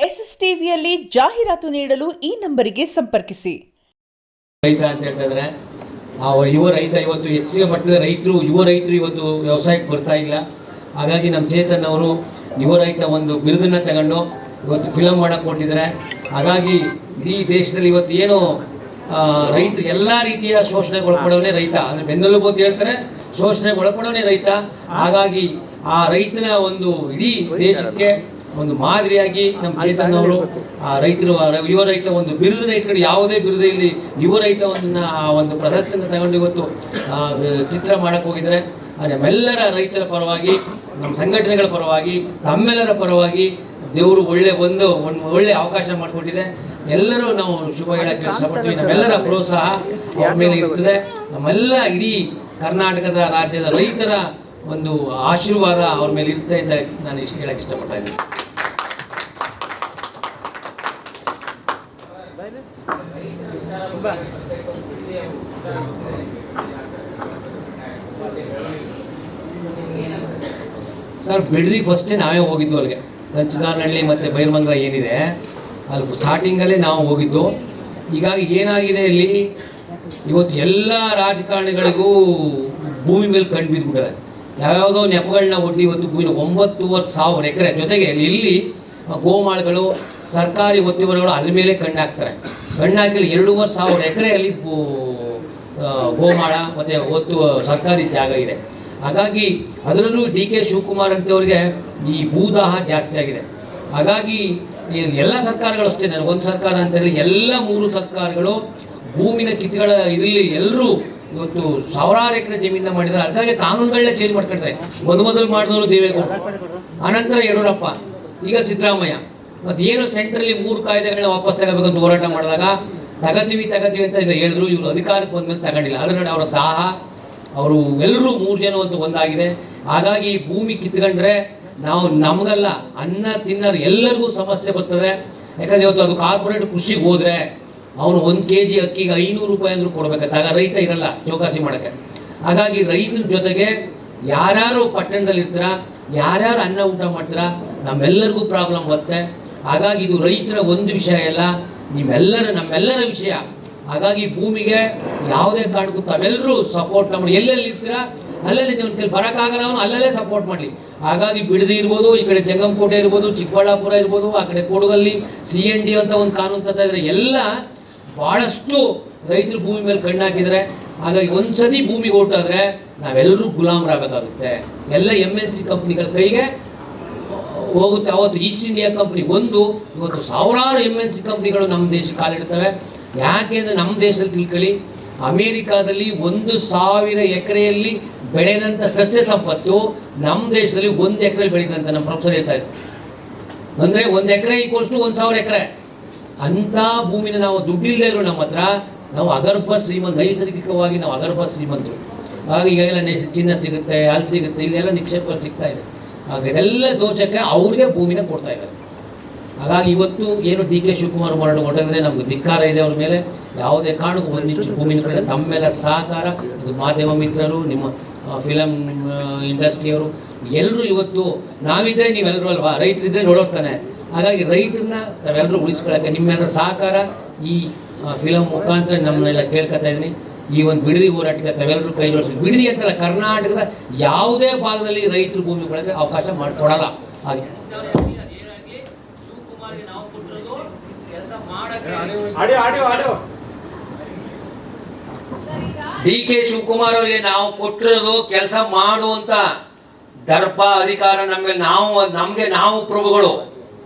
SSTVಯಲ್ಲಿ ಜಾಹೀರಾತು ನೀಡಲು ಈ ನಂಬರಿಗೆ ಸಂಪರ್ಕಿಸಿ. ರೈತ ಅಂತ ಹೇಳ್ತಾ ಇದ್ದಾರೆ. ಯುವ ರೈತ ಇವತ್ತು ಹೆಚ್ಚಿನ ಮಟ್ಟದ ಯುವ ರೈತರು ಇವತ್ತು ವ್ಯವಸಾಯಕ್ಕೆ ಬರ್ತಾ ಇಲ್ಲ. ಹಾಗಾಗಿ ನಮ್ಮ ಚೇತನ್ ಅವರು ಯುವ ರೈತ ಒಂದು ಬಿರುದನ್ನು ತಗೊಂಡು ಇವತ್ತು ಫಿಲಮ್ ಮಾಡೋಕ್ಕೆ ಕೊಟ್ಟಿದ್ದಾರೆ. ಹಾಗಾಗಿ ಇಡೀ ದೇಶದಲ್ಲಿ ಇವತ್ತು ಏನು ರೈತರು ಎಲ್ಲ ರೀತಿಯ ಶೋಷಣೆಗೆ ಒಳಪಡೋನೇ ರೈತ, ಅಂದರೆ ಬೆನ್ನೆಲುಬು ಅಂತ ಹೇಳ್ತಾರೆ, ಶೋಷಣೆಗೆ ಒಳಪಡೋನೇ ರೈತ. ಹಾಗಾಗಿ ಆ ರೈತನ ಒಂದು ಇಡೀ ದೇಶಕ್ಕೆ ಒಂದು ಮಾದರಿಯಾಗಿ ನಮ್ಮ ಚೇತನ್ ಅವರು ಆ ರೈತರು ಯುವ ರೈತ ಒಂದು ಬಿರುದನ್ನ ಇಟ್ಕೊಂಡು, ಯಾವುದೇ ಬಿರುದು ಇಲ್ಲಿ ಯುವ ರೈತವನ್ನ ಆ ಒಂದು ಪ್ರಶಸ್ತಿಯನ್ನು ತಗೊಂಡು ಇವತ್ತು ಚಿತ್ರ ಮಾಡಕ್ಕೆ ಹೋಗಿದ್ದಾರೆ. ನಮ್ಮೆಲ್ಲರ ರೈತರ ಪರವಾಗಿ, ನಮ್ಮ ಸಂಘಟನೆಗಳ ಪರವಾಗಿ, ತಮ್ಮೆಲ್ಲರ ಪರವಾಗಿ ದೇವರು ಒಂದು ಒಳ್ಳೆ ಅವಕಾಶ ಮಾಡಿಕೊಟ್ಟಿದೆ. ಎಲ್ಲರೂ ನಾವು ಶುಭ ಹೇಳಕ್ಕೆ ಇಷ್ಟಪಡ್ತೀವಿ. ನಮ್ಮೆಲ್ಲರ ಪ್ರೋತ್ಸಾಹ ಅವ್ರ ಮೇಲೆ ಇರ್ತದೆ. ನಮ್ಮೆಲ್ಲ ಇಡೀ ಕರ್ನಾಟಕದ ರಾಜ್ಯದ ರೈತರ ಒಂದು ಆಶೀರ್ವಾದ ಅವ್ರ ಮೇಲೆ ಇರುತ್ತೆ ಅಂತ ನಾನು ಹೇಳಕ್ಕೆ ಇಷ್ಟಪಡ್ತಾ ಇದ್ದೀನಿ. ಸರ್, ಬಿಡದಿ ಫಸ್ಟೇ ನಾವೇ ಹೋಗಿದ್ದು ಅಲ್ಲಿಗೆ. ಕಂಚಗಾರನಹಳ್ಳಿ ಮತ್ತು ಬೈರಮಂಗಲ ಏನಿದೆ ಅಲ್ಲಿ ಸ್ಟಾರ್ಟಿಂಗಲ್ಲೇ ನಾವು ಹೋಗಿದ್ದು. ಹೀಗಾಗಿ ಏನಾಗಿದೆ ಇಲ್ಲಿ ಇವತ್ತು ಎಲ್ಲ ರಾಜಕಾರಣಿಗಳಿಗೂ ಭೂಮಿ ಮೇಲೆ ಕಣ್ಣು ಬಿದ್ದುಬಿಟ್ಟಿದೆ. ಯಾವ್ಯಾವುದೋ ನೆಪಗಳನ್ನ ಒಡ್ಡಿ ಇವತ್ತು ಭೂಮಿನ 9,500 ಎಕರೆ ಜೊತೆಗೆ ಇಲ್ಲಿ ಗೋಮಾಳಗಳು, ಸರ್ಕಾರಿ ಒತ್ತುವರಿಗಳು ಅದ್ರ ಮೇಲೆ ಕಣ್ಣು ಹಾಕ್ತಾರೆ. ಕಣ್ಣು ಹಾಕಿ 2,500 ಎಕರೆಯಲ್ಲಿ ಗೋಮಾಳ ಮತ್ತು ಸರ್ಕಾರಿ ಜಾಗ ಇದೆ. ಹಾಗಾಗಿ ಅದರಲ್ಲೂ DK ಶಿವಕುಮಾರ್ ಅಂತವ್ರಿಗೆ ಈ ಭೂದಾಹ ಜಾಸ್ತಿ ಆಗಿದೆ. ಹಾಗಾಗಿ ಎಲ್ಲ ಸರ್ಕಾರಗಳು ಅಷ್ಟೇ, ಒಂದು ಸರ್ಕಾರ ಅಂತೇಳಿ ಎಲ್ಲ 3 ಸರ್ಕಾರಗಳು ಭೂಮಿನ ಕಿತ್ತುಗಳ ಇದರಲ್ಲಿ ಎಲ್ಲರೂ ಇವತ್ತು ಸಾವಿರಾರು ಎಕರೆ ಜಮೀನ ಮಾಡಿದ್ದಾರೆ. ಅದಕ್ಕಾಗಿ ಕಾನೂನುಗಳನ್ನ ಚೇಂಜ್ ಮಾಡ್ಕೊಳ್ತಾರೆ. ಮೊದಲು ಮಾಡಿದವರು ದೇವೇಗೌಡರು, ಅನಂತರ ಯಡಿಯೂರಪ್ಪ, ಈಗ ಸಿದ್ದರಾಮಯ್ಯ. ಮತ್ತು ಏನು ಸೆಂಟ್ರಲ್ಲಿ 3 ಕಾಯ್ದೆಗಳನ್ನ ವಾಪಸ್ ತಗೋಬೇಕಂತ ಹೋರಾಟ ಮಾಡಿದಾಗ ತಗತೀವಿ ಅಂತ ಹೇಳಿದ್ರು. ಇವರು ಅಧಿಕಾರಕ್ಕೆ ಬಂದಮೇಲೆ ತಗೊಂಡಿಲ್ಲ. ಅದರ ನೋಡಿ ಅವರ ದಾಹ, ಅವರು ಎಲ್ಲರೂ 3 ಜನ ಅಂತೂ ಒಂದಾಗಿದೆ. ಹಾಗಾಗಿ ಭೂಮಿ ಕಿತ್ಕೊಂಡ್ರೆ ನಮಗಲ್ಲ, ಅನ್ನ ತಿನ್ನೋರು ಎಲ್ಲರಿಗೂ ಸಮಸ್ಯೆ ಬರ್ತದೆ. ಯಾಕಂದರೆ ಇವತ್ತು ಅದು ಕಾರ್ಪೊರೇಟ್ ಕೃಷಿಗೆ ಹೋದರೆ ಅವನು 1 kg ಅಕ್ಕಿಗೆ 500 ರೂಪಾಯಿ ಅಂದರೂ ಕೊಡಬೇಕಾಗುತ್ತೆ. ಆಗ ರೈತ ಇರಲ್ಲ ಚೌಕಾಸಿ ಮಾಡೋಕ್ಕೆ. ಹಾಗಾಗಿ ರೈತನ ಜೊತೆಗೆ ಯಾರ್ಯಾರು ಪಟ್ಟಣದಲ್ಲಿ ಇರ್ತೀರ, ಯಾರ್ಯಾರು ಅನ್ನ ಊಟ ಮಾಡ್ತೀರ, ನಮ್ಮೆಲ್ಲರಿಗೂ ಪ್ರಾಬ್ಲಮ್ ಬರುತ್ತೆ. ಹಾಗಾಗಿ ಇದು ರೈತರ ಒಂದು ವಿಷಯ ಅಲ್ಲ, ನಮ್ಮೆಲ್ಲರ ವಿಷಯ. ಹಾಗಾಗಿ ಭೂಮಿಗೆ ಯಾವುದೇ ಕಾರಣಕ್ಕೂ ತಾವೆಲ್ಲರೂ ಸಪೋರ್ಟ್ ಮಾಡಿ, ಎಲ್ಲೆಲ್ಲಿ ಇರ್ತೀರಾ ಅಲ್ಲಲ್ಲಿ ನೀವು ಬರೋಕ್ಕಾಗಲ್ಲ, ಅವನು ಅಲ್ಲಲ್ಲೇ ಸಪೋರ್ಟ್ ಮಾಡಲಿ. ಹಾಗಾಗಿ ಬಿಡದಿ ಇರ್ಬೋದು, ಈ ಕಡೆ ಜಂಗಮಕೋಟೆ ಇರ್ಬೋದು, ಚಿಕ್ಕಬಳ್ಳಾಪುರ ಇರ್ಬೋದು, ಆ ಕಡೆ ಕೊಡಗಲ್ಲಿ CND ಅಂತ ಒಂದು ಕಾನೂನು ತರ್ತಾ ಇದ್ದಾರೆ. ಎಲ್ಲ ಭಾಳಷ್ಟು ರೈತರು ಭೂಮಿ ಮೇಲೆ ಕಣ್ಣು ಹಾಕಿದರೆ. ಹಾಗಾಗಿ ಒಂದ್ಸತಿ ಭೂಮಿಗೆ ಹೊರಟಾದ್ರೆ ನಾವೆಲ್ಲರೂ ಗುಲಾಮರಾಗಬೇಕಾಗುತ್ತೆ. ಎಲ್ಲ MNC ಕಂಪ್ನಿಗಳ ಕೈಗೆ ಹೋಗುತ್ತೆ. ಅವತ್ತು ಈಸ್ಟ್ ಇಂಡಿಯಾ ಕಂಪ್ನಿ ಇವತ್ತು ಸಾವಿರಾರು MNC ಕಂಪ್ನಿಗಳು ನಮ್ಮ ದೇಶಕ್ಕೆ ಕಾಲಿಡ್ತವೆ. ಯಾಕೆಂದರೆ ನಮ್ಮ ದೇಶದಲ್ಲಿ ತಿಳ್ಕೊಳ್ಳಿ, ಅಮೇರಿಕಾದಲ್ಲಿ 1,000 ಎಕರೆಯಲ್ಲಿ ಬೆಳೆದಂಥ ಸಸ್ಯ ಸಂಪತ್ತು ನಮ್ಮ ದೇಶದಲ್ಲಿ 1 ಎಕರೆಯಲ್ಲಿ ಬೆಳೀತಂತ ನಮ್ಮ ಪ್ರೊಫೆಸರ್ ಹೇಳ್ತಾ ಇದ್ರು. ಅಂದರೆ 1 ಎಕರೆ = 1,000 ಎಕರೆ. ಅಂಥ ಭೂಮಿನ ನಾವು ದುಡ್ಡಿಲ್ಲದೆ ಇರೋ ನಮ್ಮ ಹತ್ರ ನಾವು ಅಗರ್ಭ ಶ್ರೀಮಂತ, ನೈಸರ್ಗಿಕವಾಗಿ ನಾವು ಅಗರ್ಭ ಶ್ರೀಮಂತರು. ಹಾಗಾಗಿ ಈಗೆಲ್ಲ ಚಿನ್ನ ಸಿಗುತ್ತೆ, ಅಲ್ಲಿ ಸಿಗುತ್ತೆ, ಇಲ್ಲೆಲ್ಲ ನಿಕ್ಷೇಪಗಳು ಸಿಗ್ತಾ ಇದೆ. ಹಾಗೆ ಇದೆಲ್ಲ ದೋಚಕ್ಕೆ ಅವ್ರಿಗೆ ಭೂಮಿನ ಕೊಡ್ತಾ ಇದ್ದಾರೆ. ಹಾಗಾಗಿ ಇವತ್ತು ಏನು DK ಶಿವಕುಮಾರ್ ಹೊರಟಿದ್ರೆ ನಮ್ಗೆ ಧಿಕ್ಕಾರ ಇದೆ ಅವ್ರ ಮೇಲೆ. ಯಾವುದೇ ಕಾರಣಕ್ಕೂ ಒಂದಿಷ್ಟು ಭೂಮಿನ ಕಡೆ ತಮ್ಮೆಲ್ಲ ಸಹಕಾರ, ಇದು ಮಾಧ್ಯಮ ಮಿತ್ರರು, ನಿಮ್ಮ ಫಿಲಮ್ ಇಂಡಸ್ಟ್ರಿಯವರು ಎಲ್ಲರೂ ಇವತ್ತು ನಾವಿದ್ದರೆ ನೀವೆಲ್ಲರೂ ಅಲ್ವಾ, ರೈತರಿದ್ದರೆ ನೋಡೋರ್ತಾನೆ. ಹಾಗಾಗಿ ರೈತರನ್ನ ತಾವೆಲ್ಲರೂ ಉಳಿಸ್ಕೊಳ್ಳೋಕ್ಕೆ ನಿಮ್ಮೆಲ್ಲರ ಸಹಕಾರ ಈ ಫಿಲಮ್ ಮುಖಾಂತರ ನಮ್ಮನ್ನೆಲ್ಲ ಕೇಳ್ಕೊತಾ ಇದ್ದೀನಿ. ಈ ಒಂದು ಬಿಡದಿ ಹೋರಾಟಕ್ಕೆ ತಾವೆಲ್ಲರೂ ಕೈ ಜೋಡಿಸಿ. ಬಿಡದಿ ಅಂತಲ್ಲ, ಕರ್ನಾಟಕದ ಯಾವುದೇ ಭಾಗದಲ್ಲಿ ರೈತರು ಭೂಮಿ ಕೊಡೋಕ್ಕೆ ಅವಕಾಶ ಮಾಡಿಕೊಡಲ್ಲ. ಹಾಗೆ DK ಶಿವಕುಮಾರ್ ಅವರಿಗೆ ನಾವು ಕೊಟ್ಟಿರೋದು ಕೆಲಸ ಮಾಡುವಂತ ದರ್ಪ ಅಧಿಕಾರ ನಮ್ಮ ಮೇಲೆ. ನಮಗೆ ನಾವು ಪ್ರಭುಗಳು,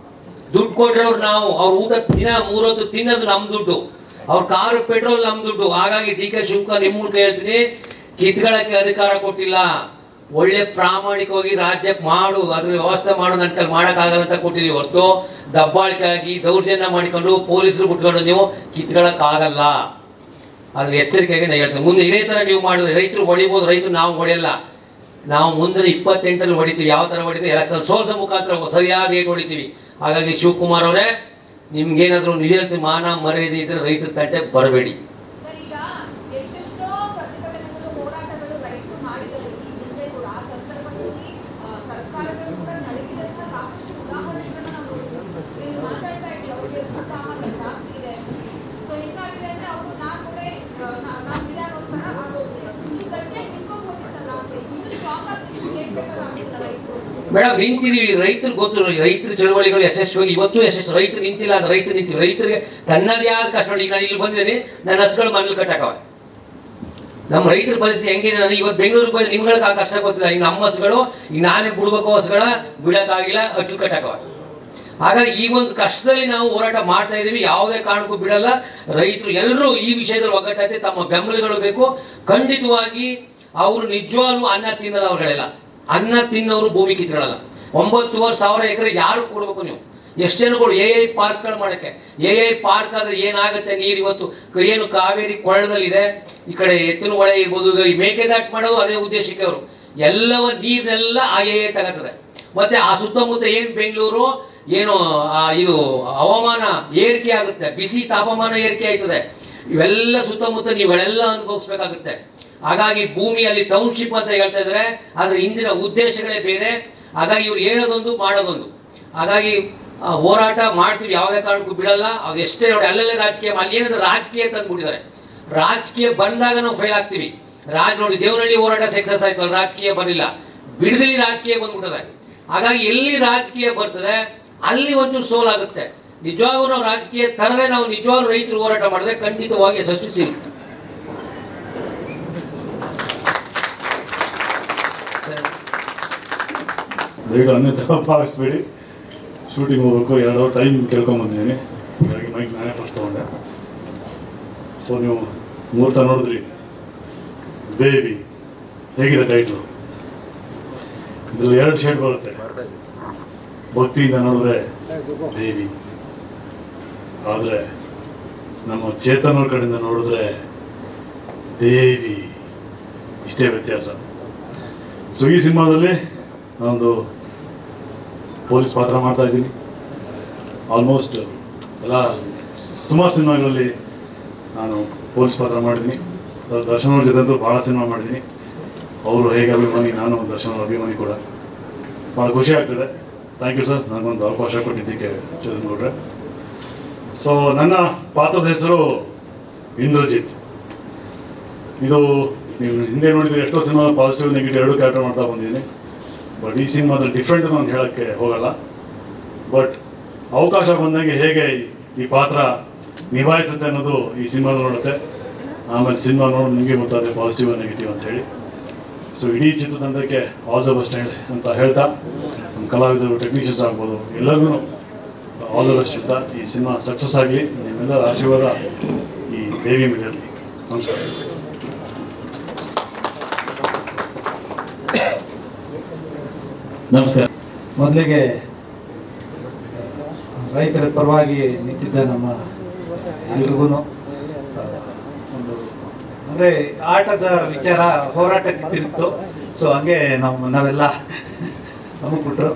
ದುಡ್ಡು ಕೊಟ್ಟಿರೋರು ನಾವು. ಅವ್ರ ಊಟ ದಿನ 3 ಹೊತ್ತು ತಿನ್ನೋದು ನಮ್ಮ ದುಡ್ಡು, ಅವ್ರ ಕಾರು ಪೆಟ್ರೋಲ್ ನಮ್ಮ ದುಡ್ಡು. ಹಾಗಾಗಿ DK ಶಿವಕುಮಾರ್ ನಿಮ್ಮ ಮೂಲಕ ಹೇಳ್ತೀನಿ, ಕಿತ್ಕೊಳ್ಳೋಕ್ಕೆ ಅಧಿಕಾರ ಕೊಟ್ಟಿಲ್ಲ. ಒಳ್ಳೆ ಪ್ರಾಮಾಣಿಕವಾಗಿ ರಾಜ್ಯಕ್ಕೆ ಅದ್ರ ವ್ಯವಸ್ಥೆ ನನ್ನ ಕೈಲಿ ಮಾಡೋಕ್ಕಾಗಲ್ಲ ಅಂತ ಕೊಟ್ಟಿದ್ದೀವಿ ಹೊರತು ದಬ್ಬಾಳಿಕೆ ಆಗಿ ದೌರ್ಜನ್ಯ ಮಾಡಿಕೊಂಡು ಪೊಲೀಸರು ಬಿಟ್ಕೊಂಡು ನೀವು ಕಿತ್ಕೊಳ್ಳೋಕ್ಕಾಗಲ್ಲ. ಅದ್ರ ಎಚ್ಚರಿಕೆಯಾಗಿ ನಾನು ಹೇಳ್ತೇನೆ. ಮುಂದೆ ಇದೇ ಥರ ನೀವು ಮಾಡಿದ್ರೆ ರೈತರು ಹೊಡಿಬೋದು, ರೈತರು ನಾವು ಹೊಡೆಯಲ್ಲ. ನಾವು ಮುಂದೆ 28ರಲ್ಲಿ ಹೊಡಿತೀವಿ. ಯಾವ ಥರ ಹೊಡಿತೀವಿ? ಎಲೆಕ್ಷನ್ ಸೋಲ್ಸೋ ಮುಖಾಂತರ ಸರಿಯಾದ ಏಟ್ ಹೊಡಿತೀವಿ. ಹಾಗಾಗಿ ಶಿವಕುಮಾರ್ ಅವರೇ, ನಿಮ್ಗೇನಾದರೂ ನಿಜ ಮಾನ ಮರ್ಯಾದೆ ಇದ್ದರೆ ರೈತರ ತಂಟೆಗೆ ಬರಬೇಡಿ. ಸರ್ಕಾರಗಳು ಕೂಡ ನಡೆದಿದ್ದಂತಹ ಸಾಕಷ್ಟು ಉದಾಹರಣೆಗಳನ್ನ ನಾವು ನೋಡಿದ್ದೀವಿ. ಮೇಡಮ್ ನಿಂತಿದ್ದೀವಿ, ರೈತರು ಗೊತ್ತು, ರೈತರ ಚಳವಳಿಗಳು ಯಶಸ್ವಿ, ಇವತ್ತು ಯಶಸ್ವಿ. ರೈತರು ನಿಂತಿಲ್ಲ ಅಂದ್ರೆ ರೈತರು ನಿಂತೀವಿ. ರೈತರಿಗೆ ತನ್ನದೇ ಆದ ಕಷ್ಟ. ಈಗ ನಾನು ಇಲ್ಲಿ ಬಂದಿದ್ದೀನಿ, ನನ್ನ ಹಸುಗಳು ಮನೇಲಿ ಕಟ್ಟಾಕವ. ನಮ್ಮ ರೈತರ ಪರಿಸ್ಥಿತಿ ಹೆಂಗಿದೆ ಅಂದರೆ, ಇವತ್ತು ಬೆಂಗಳೂರಿಗೆ ಬಂದು ನಿಮ್ಗಳಿಗೆ ಆ ಕಷ್ಟ ಗೊತ್ತಿಲ್ಲ. ಈಗ ನಮ್ಮ ಹಸುಗಳು, ಈಗ ನಾನೇ ಬಿಡ್ಬೇಕು ಹಸುಗಳ, ಬಿಡೋಕ್ಕಾಗಿಲ್ಲ, ಅಟ್ಟು ಕಟ್ಟಾಕವ. ಹಾಗಾಗಿ ಈ ಒಂದು ಕಷ್ಟದಲ್ಲಿ ನಾವು ಹೋರಾಟ ಮಾಡ್ತಾ ಇದ್ದೀವಿ. ಯಾವುದೇ ಕಾರಣಕ್ಕೂ ಬಿಡಲ್ಲ. ರೈತರು ಎಲ್ಲರೂ ಈ ವಿಷಯದಲ್ಲಿ ಒಗ್ಗಟ್ಟೈತೆ, ತಮ್ಮ ಬೆಂಬಲಗಳು ಬೇಕು. ಖಂಡಿತವಾಗಿ ಅವರು ನಿಜವಾಗ್ಲೂ ಅನ್ನ ತಿನ್ನಲ್ಲ. ಅವ್ರುಗಳೆಲ್ಲ ಅನ್ನ ತಿನ್ನೋರು ಭೂಮಿ ಕಿತ್ಕೊಳ್ಳಲ್ಲ. 9,500 ಎಕರೆ ಯಾರು ಕೊಡ್ಬೇಕು ನೀವು? ಎಷ್ಟೇನು ಕೊಡು. ಪಾರ್ಕ್ಗಳು ಮಾಡೋಕ್ಕೆ. ಪಾರ್ಕ್ ಆದರೆ ಏನಾಗುತ್ತೆ? ನೀರು ಇವತ್ತು ಏನು ಕಾವೇರಿ ಕೊಳ್ಳದಲ್ಲಿದೆ, ಈ ಕಡೆ ಎತ್ತಿನ ಹೊಳೆ ಇರ್ಬೋದು, ಈ ಮೇಕೆದಾಟು ಮಾಡೋದು ಅದೇ ಉದ್ದೇಶಕ್ಕೆ. ಅವರು ಎಲ್ಲವ ನೀರನ್ನೆಲ್ಲ ತಗತ್ತದೆ. ಮತ್ತೆ ಆ ಸುತ್ತಮುತ್ತ ಏನು ಬೆಂಗಳೂರು ಏನು ಇದು ಹವಾಮಾನ ಏರಿಕೆ ಆಗುತ್ತೆ, ಬಿಸಿ ತಾಪಮಾನ ಏರಿಕೆ ಆಯ್ತದೆ. ಇವೆಲ್ಲ ಸುತ್ತಮುತ್ತ ನೀವೆಲ್ಲ ಅನುಭವಿಸ್ಬೇಕಾಗುತ್ತೆ. ಹಾಗಾಗಿ ಭೂಮಿಯಲ್ಲಿ ಟೌನ್ಶಿಪ್ ಅಂತ ಹೇಳ್ತಾ ಇದ್ದಾರೆ, ಆದರೆ ಇಂದಿನ ಉದ್ದೇಶಗಳೇ ಬೇರೆ. ಹಾಗಾಗಿ ಇವ್ರು ಹೇಳೋದೊಂದು ಮಾಡೋದೊಂದು. ಹಾಗಾಗಿ ಹೋರಾಟ ಮಾಡ್ತೀವಿ, ಯಾವುದೇ ಕಾರಣಕ್ಕೂ ಬಿಡಲ್ಲ. ಅದು ಎಷ್ಟೇ ನೋಡಿ ಅಲ್ಲಲ್ಲೇ ರಾಜಕೀಯ, ಅಲ್ಲಿ ಏನಾದ್ರೆ ರಾಜಕೀಯ ತಂದುಬಿಟ್ಟಿದ್ದಾರೆ. ರಾಜಕೀಯ ಬಂದಾಗ ನಾವು ಫೇಲ್ ಆಗ್ತೀವಿ. ನೋಡಿ ದೇವನಹಳ್ಳಿ ಹೋರಾಟ ಸಕ್ಸಸ್ ಆಯ್ತು, ಅಲ್ಲಿ ರಾಜಕೀಯ ಬರಲಿಲ್ಲ. ಬಿಡದಲ್ಲಿ ರಾಜಕೀಯ ಬಂದ್ಬಿಟ್ಟದೆ. ಹಾಗಾಗಿ ಎಲ್ಲಿ ರಾಜಕೀಯ ಬರ್ತದೆ ಅಲ್ಲಿ ಒಂಚೂರು ಸೋಲಾಗುತ್ತೆ. ನಿಜವಾಗೂ ನಾವು ರಾಜಕೀಯ ತರದೇ ನಾವು ನಿಜವಾಗ್ಲೂ ರೈತರು ಹೋರಾಟ ಮಾಡಿದ್ರೆ ಖಂಡಿತವಾಗಿ ಯಶಸ್ವಿ ಸಿಗುತ್ತೆ. ಬೇಗ ಅನ್ಯತಾ ಭಾವಿಸ್ಬೇಡಿ. ಶೂಟಿಂಗ್ ಹೋಗ್ಬೇಕು, 2 ಅವರ್ ಟೈಮ್ ಕೇಳ್ಕೊಂಬಂದಿದ್ದೀನಿ. ಹಾಗಾಗಿ ಮೈಕ್ ನಾನೇ ಫಸ್ಟ್ ತೊಗೊಂಡೆ. ಸೊ ನೀವು ಮುಹೂರ್ತ ನೋಡಿದ್ರಿ. ಬೇಬಿ ಹೇಗಿದೆ ಟೈಟ್ಲು? ಇದ್ರಲ್ಲಿ 2 ಶೇಡ್ ಬರುತ್ತೆ. ಭಕ್ತಿಯಿಂದ ನೋಡಿದ್ರೆ ದೇವಿ, ಆದರೆ ನಮ್ಮ ಚೇತನ್ ಅವ್ರ ಕಡೆಯಿಂದ ನೋಡಿದ್ರೆ ದೇವಿ. ಇಷ್ಟೇ ವ್ಯತ್ಯಾಸ. ಸೊ ಈ ಸಿನಿಮಾದಲ್ಲಿ ನಾನೊಂದು ಪೊಲೀಸ್ ಪಾತ್ರ ಮಾಡ್ತಾ ಇದ್ದೀನಿ. ಆಲ್ಮೋಸ್ಟ್ ಎಲ್ಲ ಸುಮಾರು ಸಿನಿಮಾಗಳಲ್ಲಿ ನಾನು ಪೊಲೀಸ್ ಪಾತ್ರ ಮಾಡಿದ್ದೀನಿ. ದರ್ಶನ್ ಅವ್ರ ಜೊತೆ ಅಂತೂ ಭಾಳ ಸಿನಿಮಾ ಮಾಡಿದ್ದೀನಿ. ಅವರು ಹೇಗೆ ಅಭಿಮಾನಿ, ನಾನು ದರ್ಶನ್ ಅವ್ರ ಅಭಿಮಾನಿ ಕೂಡ. ಭಾಳ ಖುಷಿ ಆಗ್ತದೆ. ಥ್ಯಾಂಕ್ ಯು ಸರ್, ನನಗೊಂದು ಅವಕಾಶ ಕೊಟ್ಟಿದ್ದಕ್ಕೆ ಚೇತನ್ ಗೌಡ್ರೆ. ಸೊ ನನ್ನ ಪಾತ್ರದ ಹೆಸರು ಇಂದ್ರಜಿತ್. ಇದು ನೀವು ಹಿಂದೆ ನೋಡಿದರೆ ಎಷ್ಟೋ ಸಿನಿಮಾ ಪಾಸಿಟಿವ್ ನೆಗೆಟಿವ್ 2 ಕ್ಯಾರೆಕ್ಟರ್ ಮಾಡ್ತಾ ಬಂದಿದ್ದೀನಿ. ಬಟ್ ಈ ಸಿನಿಮಾದಲ್ಲಿ ಡಿಫ್ರೆಂಟ್ ನಾನು ಹೇಳೋಕ್ಕೆ ಹೋಗಲ್ಲ. ಬಟ್ ಅವಕಾಶ ಬಂದಂಗೆ ಹೇಗೆ ಈ ಪಾತ್ರ ನಿಭಾಯಿಸುತ್ತೆ ಅನ್ನೋದು ಈ ಸಿನಿಮಾದ ನೋಡುತ್ತೆ. ಆಮೇಲೆ ಸಿನಿಮಾ ನೋಡಿ ನಿಮಗೆ ಗೊತ್ತಾಗುತ್ತೆ ಪಾಸಿಟಿವ್ ನೆಗೆಟಿವ್ ಅಂತ ಹೇಳಿ. ಸೊ ಇಡೀ ಚಿತ್ರತಂಡಕ್ಕೆ ಆಲ್ ದ ಬೆಸ್ಟ್ ಅಂತ ಹೇಳ್ತಾ, ನಮ್ಮ ಕಲಾವಿದರು, ಟೆಕ್ನಿಷಿಯನ್ಸ್ ಆಗ್ಬೋದು, ಎಲ್ಲರಿಗೂ ಆಲ್ ದ ಬೆಸ್ಟ್ ಅಂತ. ಈ ಸಿನಿಮಾ ಸಕ್ಸಸ್ ಆಗಲಿ. ನಿಮ್ಮೆಲ್ಲರ ಆಶೀರ್ವಾದ ಈ ದೇವಿ ಮೇಲಿರಲಿ. ನಮಸ್ಕಾರ. ನಮಸ್ಕಾರ. ಮೊದಲಿಗೆ ರೈತರ ಪರವಾಗಿ ನಿಂತಿದ್ದ ನಮ್ಮ ಎಲ್ರಿಗೂ ಒಂದು ಅಂದರೆ ಆಟದ ವಿಚಾರ ಹೋರಾಟಕ್ಕೆ ತಿರುಗಿತು. ಸೊ ಹಂಗೆ ನಾವೆಲ್ಲ ನಂಬಿಬಿಟ್ರು.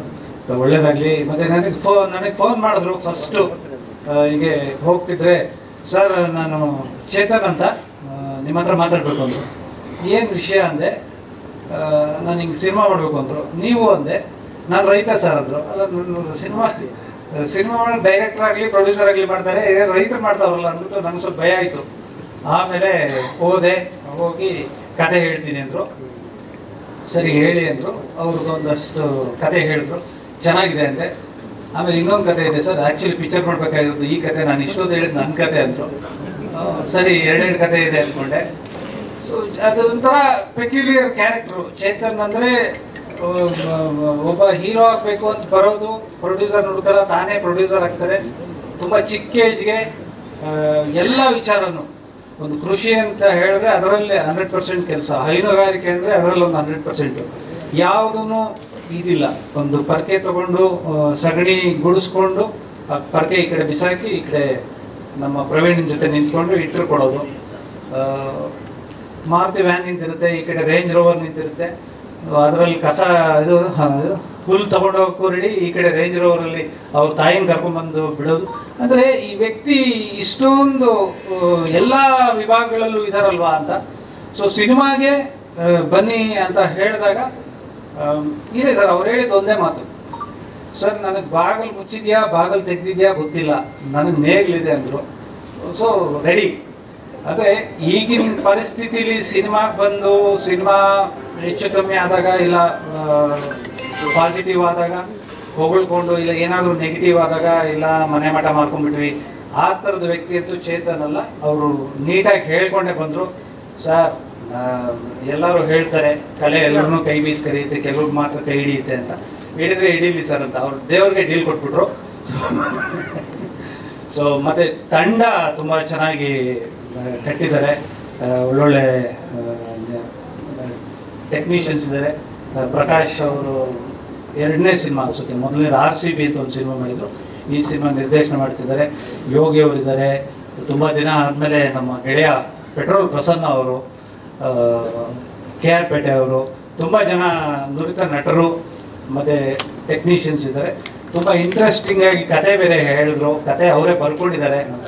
ಒಳ್ಳೇದಾಗಲಿ. ಮತ್ತು ನನಗೆ ಫೋನ್ ಮಾಡಿದ್ರು ಫಸ್ಟು. ಹೀಗೆ ಹೋಗ್ತಿದ್ರೆ, ಸರ್ ನಾನು ಚೇತನ್ ಅಂತ ನಿಮ್ಮ ಹತ್ರ ಮಾತಾಡಬೇಕು ಅಂದರು. ಏನು ವಿಷಯ ಅಂದೆ. ನಾನು ಹಿಂಗೆ ಸಿನಿಮಾ ಮಾಡಬೇಕು ಅಂದರು. ನೀವು ಅಂದೆ. ನಾನು ರೈತ ಸರ್ ಅಂದರು. ಅಲ್ಲ, ನನ್ನ ಸಿನಿಮಾ ಮಾಡೋಕ್ಕೆ ಡೈರೆಕ್ಟರ್ ಆಗಲಿ ಪ್ರೊಡ್ಯೂಸರ್ ಆಗಲಿ ಮಾಡ್ತಾರೆ, ರೈತರು ಮಾಡ್ತಾವ್ರಲ್ಲ ಅಂದ್ಬಿಟ್ಟು ನನಗೆ ಸ್ವಲ್ಪ ಭಯ ಆಯಿತು. ಆಮೇಲೆ ಹೋಗಿ ಕತೆ ಹೇಳ್ತೀನಿ ಅಂದರು. ಸರಿ ಹೇಳಿ ಅಂದರು. ಅವ್ರದ್ದು ಒಂದಷ್ಟು ಕತೆ ಹೇಳಿದ್ರು, ಚೆನ್ನಾಗಿದೆ ಅಂದೆ. ಆಮೇಲೆ ಇನ್ನೊಂದು ಕತೆ ಇದೆ ಸರ್, ಆ್ಯಕ್ಚುಲಿ ಪಿಕ್ಚರ್ ಮಾಡಬೇಕಾಗಿರೋದು ಈ ಕತೆ, ನಾನು ಇಷ್ಟೊಂದು ಹೇಳಿದ್ದು ನನ್ನ ಕತೆ ಅಂದರು. ಸರಿ, 2 ಕತೆ ಇದೆ ಅಂದ್ಕೊಂಡೆ. ಸೊ ಅದು ಒಂಥರ ಪೆಕ್ಯುಲಿಯರ್ ಕ್ಯಾರೆಕ್ಟ್ರು. ಚೇತನ್ ಅಂದರೆ ಒಬ್ಬ ಹೀರೋ ಆಗಬೇಕು ಅಂತ ಬರೋದು, ಪ್ರೊಡ್ಯೂಸರ್ ನೋಡ್ತಾರೆ, ತಾನೇ ಪ್ರೊಡ್ಯೂಸರ್ ಆಗ್ತಾರೆ. ತುಂಬ ಚಿಕ್ಕ ಏಜ್ಗೆ ಎಲ್ಲ ವಿಚಾರನೂ, ಒಂದು ಕೃಷಿ ಅಂತ ಹೇಳಿದ್ರೆ ಅದರಲ್ಲಿ 100% ಕೆಲಸ, ಹೈನುಗಾರಿಕೆ ಅಂದರೆ ಅದರಲ್ಲಿ ಒಂದು 100%. ಯಾವುದೂ ಇದಿಲ್ಲ. ಒಂದು ಪರ್ಕೆ ತಗೊಂಡು ಸಗಣಿ ಗುಡಿಸ್ಕೊಂಡು ಆ ಪರ್ಕೆ ಈ ಕಡೆ ಬಿಸಾಕಿ ಈ ಕಡೆ ನಮ್ಮ ಪ್ರವೀಣ್ ಜೊತೆ ನಿಂತ್ಕೊಂಡು ಇಟ್ಟರು ಕೊಡೋದು. ಮಾರುತಿ ವ್ಯಾನ್ ನಿಂತಿರುತ್ತೆ, ಈ ಕಡೆ ರೇಂಜ್ ರೋವರ್ ನಿಂತಿರುತ್ತೆ, ಅದರಲ್ಲಿ ಕಸ ಇದು ಹುಲ್ಲು ತಗೊಂಡೋಗಕ್ಕೂ ರೆಡಿ, ಈ ಕಡೆ ರೇಂಜ್ ರೋವರಲ್ಲಿ ಅವ್ರ ತಾಯಿನ ಕರ್ಕೊಂಡ್ಬಂದು ಬಿಡೋದು. ಅಂದರೆ ಈ ವ್ಯಕ್ತಿ ಇಷ್ಟೊಂದು ಎಲ್ಲ ವಿಭಾಗಗಳಲ್ಲೂ ಇದಾರಲ್ವಾ ಅಂತ. ಸೊ ಸಿನಿಮಾಗೆ ಬನ್ನಿ ಅಂತ ಹೇಳಿದಾಗ ಇದೆ ಸರ್, ಅವ್ರು ಹೇಳಿದ್ದು ಒಂದೇ ಮಾತು, ಸರ್ ನನಗೆ ಬಾಗಿಲು ಮುಚ್ಚಿದ್ಯಾ ಬಾಗಿಲು ತೆಗ್ದಿದ್ಯಾ ಗೊತ್ತಿಲ್ಲ, ನನಗೆ ನೇಗ್ಲಿದೆ ಅಂದರು. So ready. ಅಂದರೆ ಈಗಿನ ಪರಿಸ್ಥಿತಿಲಿ ಸಿನಿಮಾಗೆ ಬಂದು ಸಿನಿಮಾ ಹೆಚ್ಚು ಕಮ್ಮಿ ಆದಾಗ ಇಲ್ಲ ಪಾಸಿಟಿವ್ ಆದಾಗ ಹೊಗಳ್ಕೊಂಡು, ಇಲ್ಲ ಏನಾದರೂ ನೆಗೆಟಿವ್ ಆದಾಗ, ಇಲ್ಲ ಮನೆ ಮಠ ಮಾಡ್ಕೊಂಡ್ಬಿಟ್ವಿ, ಆ ಥರದ ವ್ಯಕ್ತಿ ಅಂತೂ ಚೇತನ್ ಅಲ್ಲ. ಅವರು ನೀಟಾಗಿ ಹೇಳ್ಕೊಂಡೇ ಬಂದರು. ಸರ್, ಎಲ್ಲರೂ ಹೇಳ್ತಾರೆ ಕಲೆ ಎಲ್ಲರನ್ನೂ ಕೈ ಬೀಸಿ ಕರೆಯುತ್ತೆ, ಕೆಲವ್ರಿಗೆ ಮಾತ್ರ ಕೈ ಹಿಡಿಯುತ್ತೆ ಅಂತ. ಹಿಡಿದ್ರೆ ಹಿಡೀಲಿ ಸರ್ ಅಂತ ಅವ್ರು ದೇವ್ರಿಗೆ ಡೀಲ್ ಕೊಟ್ಬಿಟ್ರು. ಸೊ ಮತ್ತು ತಂಡ ತುಂಬ ಚೆನ್ನಾಗಿ ಕಟ್ಟಿದ್ದಾರೆ, ಒಳ್ಳೊಳ್ಳೆ ಟೆಕ್ನಿಷಿಯನ್ಸ್ ಇದ್ದಾರೆ. ಪ್ರಕಾಶ್ ಅವರು 2ನೇ ಸಿನಿಮಾ ಅನಿಸುತ್ತೆ, ಮೊದಲನೇದು RCB ಅಂತ ಒಂದು ಸಿನಿಮಾ ಮಾಡಿದರು, ಈ ಸಿನಿಮಾ ನಿರ್ದೇಶನ ಮಾಡ್ತಿದ್ದಾರೆ. ಯೋಗಿ ಅವರಿದ್ದಾರೆ. ತುಂಬ ದಿನ ಆದಮೇಲೆ ನಮ್ಮ ಗೆಳೆಯ ಪೆಟ್ರೋಲ್ ಪ್ರಸನ್ನ ಅವರು, KR ಪೇಟೆ ಅವರು, ತುಂಬ ಜನ ನುರಿತ ನಟರು ಮತ್ತು ಟೆಕ್ನಿಷಿಯನ್ಸ್ ಇದ್ದಾರೆ. ತುಂಬ ಇಂಟ್ರೆಸ್ಟಿಂಗಾಗಿ ಕತೆ ಬೇರೆ ಹೇಳಿದ್ರು. ಕತೆ ಅವರೇ ಬರ್ಕೊಂಡಿದ್ದಾರೆ, ನಮ್ಮ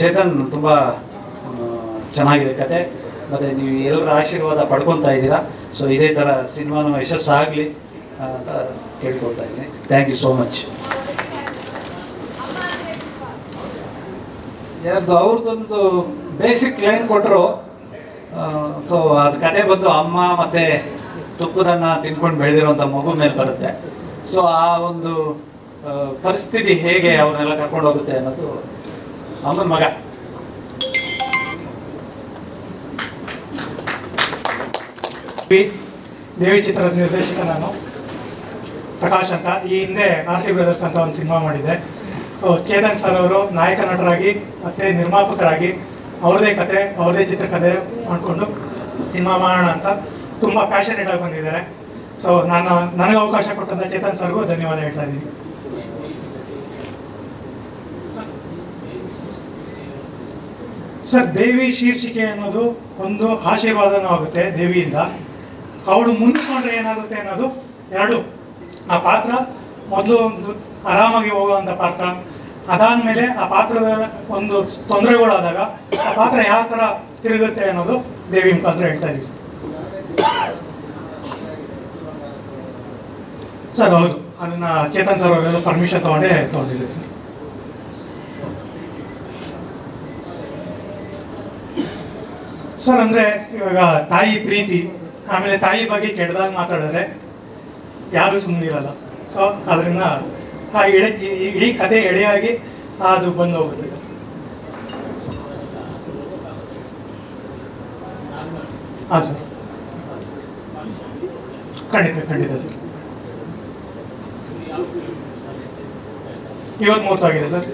ಚೇತನ್ ತುಂಬ ಚೆನ್ನಾಗಿದೆ ಕತೆ. ಮತ್ತು ನೀವು ಎಲ್ಲರ ಆಶೀರ್ವಾದ ಪಡ್ಕೊತಾ ಇದ್ದೀರಾ. ಸೊ ಇದೇ ಥರ ಸಿನಿಮಾನು ಯಶಸ್ಸಾಗಲಿ ಅಂತ ಕೇಳ್ಕೊಳ್ತಾ ಇದ್ದೀನಿ. Thank you so much. ಯಾರ್ದು ಅವ್ರದ್ದೊಂದು ಬೇಸಿಕ್ ಲೈನ್ ಕೊಟ್ಟರು. ಸೊ ಅದು ಕತೆ ಬಂದು ಅಮ್ಮ ಮತ್ತು ತುಪ್ಪದನ್ನು ತಿನ್ಕೊಂಡು ಬೆಳೆದಿರೋಂಥ ಮಗು ಮೇಲೆ ಬರುತ್ತೆ. ಸೊ ಆ ಒಂದು ಪರಿಸ್ಥಿತಿ ಹೇಗೆ ಅವ್ರನ್ನೆಲ್ಲ ಕರ್ಕೊಂಡು ಹೋಗುತ್ತೆ ಅನ್ನೋದು ಅಮ್ಮನ ಮಗ. ದೇವಿ ಚಿತ್ರದ ನಿರ್ದೇಶಕ ನಾನು, ಪ್ರಕಾಶ್ ಅಂತ. ಈ ಹಿಂದೆ RC ಬ್ರದರ್ಸ್ ಅಂತ ಒಂದು ಸಿನಿಮಾ ಮಾಡಿದ್ದೆ. ಸೊ ಚೇತನ್ ಸರ್ ಅವರು ನಾಯಕ ನಟರಾಗಿ ಮತ್ತು ನಿರ್ಮಾಪಕರಾಗಿ ಅವ್ರದ್ದೇ ಕತೆ, ಅವ್ರದ್ದೇ ಚಿತ್ರಕಥೆ ಮಾಡಿಕೊಂಡು ಸಿನಿಮಾ ಮಾಡೋಣ ಅಂತ ತುಂಬ ಪ್ಯಾಷನೇಟ್ ಆಗಿ ಬಂದಿದ್ದಾರೆ. ಸೊ ನನಗೆ ಅವಕಾಶ ಕೊಟ್ಟಂಥ ಚೇತನ್ ಸರ್ಗೂ ಧನ್ಯವಾದ ಹೇಳ್ತಾ ಇದ್ದೀನಿ. ಸರ್, ದೇವಿ ಶೀರ್ಷಿಕೆ ಅನ್ನೋದು ಒಂದು ಆಶೀರ್ವಾದನೂ ಆಗುತ್ತೆ ದೇವಿಯಿಂದ. ಅವಳು ಮುನ್ಸ್ಕೊಂಡ್ರೆ ಏನಾಗುತ್ತೆ ಅನ್ನೋದು ಎರಡು. ಆ ಪಾತ್ರ ಮೊದಲು ಒಂದು ಆರಾಮಾಗಿ ಹೋಗುವಂಥ ಪಾತ್ರ, ಅದಾದಮೇಲೆ ಆ ಪಾತ್ರದ ಒಂದು ತೊಂದರೆಗಳಾದಾಗ ಆ ಪಾತ್ರ ಯಾವ ಥರ ತಿರುಗುತ್ತೆ ಅನ್ನೋದು ದೇವಿ ಮುಖಾಂತರ ಹೇಳ್ತಾ ಇದ್ದೀವಿ ಸರ್. ಹೌದು, ಅದನ್ನು ಚೇತನ್ ಸರ್ ಅವರೆಲ್ಲ ಪರ್ಮಿಷನ್ ತೊಗೊಂಡಿದ್ದೀವಿ ಸರ್. ಸರ್, ಅಂದರೆ ಇವಾಗ ತಾಯಿ ಪ್ರೀತಿ, ಆಮೇಲೆ ತಾಯಿ ಬಗ್ಗೆ ಕೆಟ್ಟದಾಗ ಮಾತಾಡಿದ್ರೆ ಯಾರೂ ಸುಮ್ಮನಿರಲ್ಲ. ಸೊ ಅದರಿಂದ ಆ ಇಡೀ ಕತೆ ಎಳೆಯಾಗಿ ಅದು ಬಂದು ಹೋಗುತ್ತೆ. ಹಾಂ ಸರ್, ಖಂಡಿತ ಸರ್. ಇವತ್ತು ಮುಹೂರ್ತ ಸರ್.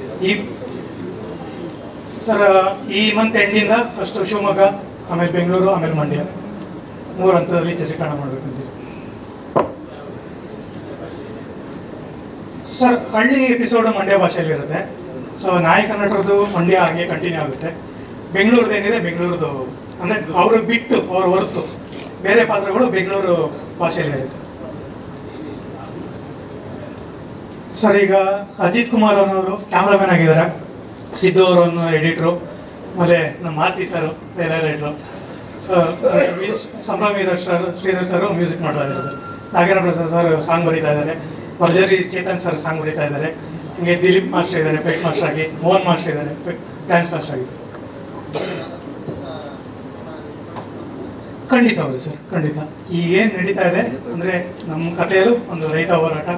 ಈ ಮಂತ್ ಎಂಡಿಂದ ಫಸ್ಟ್ ಶಿವಮೊಗ್ಗ, ಆಮೇಲೆ ಬೆಂಗಳೂರು, ಆಮೇಲೆ ಮಂಡ್ಯ, 3 ಹಂತದಲ್ಲಿ ಚಿತ್ರೀಕರಣ ಮಾಡಬೇಕಂತೀವಿ ಸರ್. ಹಳ್ಳಿ ಎಪಿಸೋಡು ಮಂಡ್ಯ ಭಾಷೆಯಲ್ಲಿರುತ್ತೆ. ಸೊ ನಾಯಕ ನಟರದ್ದು ಮಂಡ್ಯ ಹಾಗೆ ಕಂಟಿನ್ಯೂ ಆಗುತ್ತೆ. ಬೆಂಗಳೂರದ್ದು ಏನಿದೆ ಬೆಂಗಳೂರದು, ಅಂದರೆ ಅವರು ಬಿಟ್ಟು ಅವ್ರ ಹೊರತು ಬೇರೆ ಪಾತ್ರಗಳು ಬೆಂಗಳೂರು ಭಾಷೆಯಲ್ಲಿರುತ್ತೆ ಸರ್. ಈಗ ಅಜಿತ್ ಕುಮಾರ್ ಅನ್ನೋರು ಕ್ಯಾಮ್ರಾಮನ್ ಆಗಿದ್ದಾರೆ, ಸಿದ್ದು ಅವರು ಅನ್ನೋ ಎಡಿಟ್ರು, ಮತ್ತು ನಮ್ಮ ಮಾಸ್ತಿ ಸರ್ ಬೇರೆ ರೈಟ್ರು. ಸೊ ಸಂಭ್ರಮೀಧರ್ ಶ್ರೀಧರ್ ಸರ್ ಮ್ಯೂಸಿಕ್ ಮಾಡ್ತಾ ಇದ್ದಾರೆ sir. Nagendra Prasad sir song ಬರೀತಾ ಇದ್ದಾರೆ, ಭರ್ಜರಿ ಚೇತನ್ ಸರ್ ಸಾಂಗ್ ಬರೀತಾ ಇದ್ದಾರೆ. ಹಿಂಗೆ ದಿಲೀಪ್ ಮಾಸ್ಟರ್ ಇದ್ದಾರೆ ಫೈಟ್ ಮಾಸ್ಟರ್ ಆಗಿ, ಮೋಹನ್ ಮಾಸ್ಟರ್ ಇದ್ದಾರೆ ಡ್ಯಾನ್ಸ್ ಮಾಸ್ಟರ್ ಆಗಿ. ಖಂಡಿತ ಹೌದು ಸರ್, ಖಂಡಿತ. ಈಗ ಏನು ನಡೀತಾ ಇದೆ ಅಂದರೆ ನಮ್ಮ ಕಥೆಯಲ್ಲೂ ಒಂದು ರೈತ ಹೋರಾಟ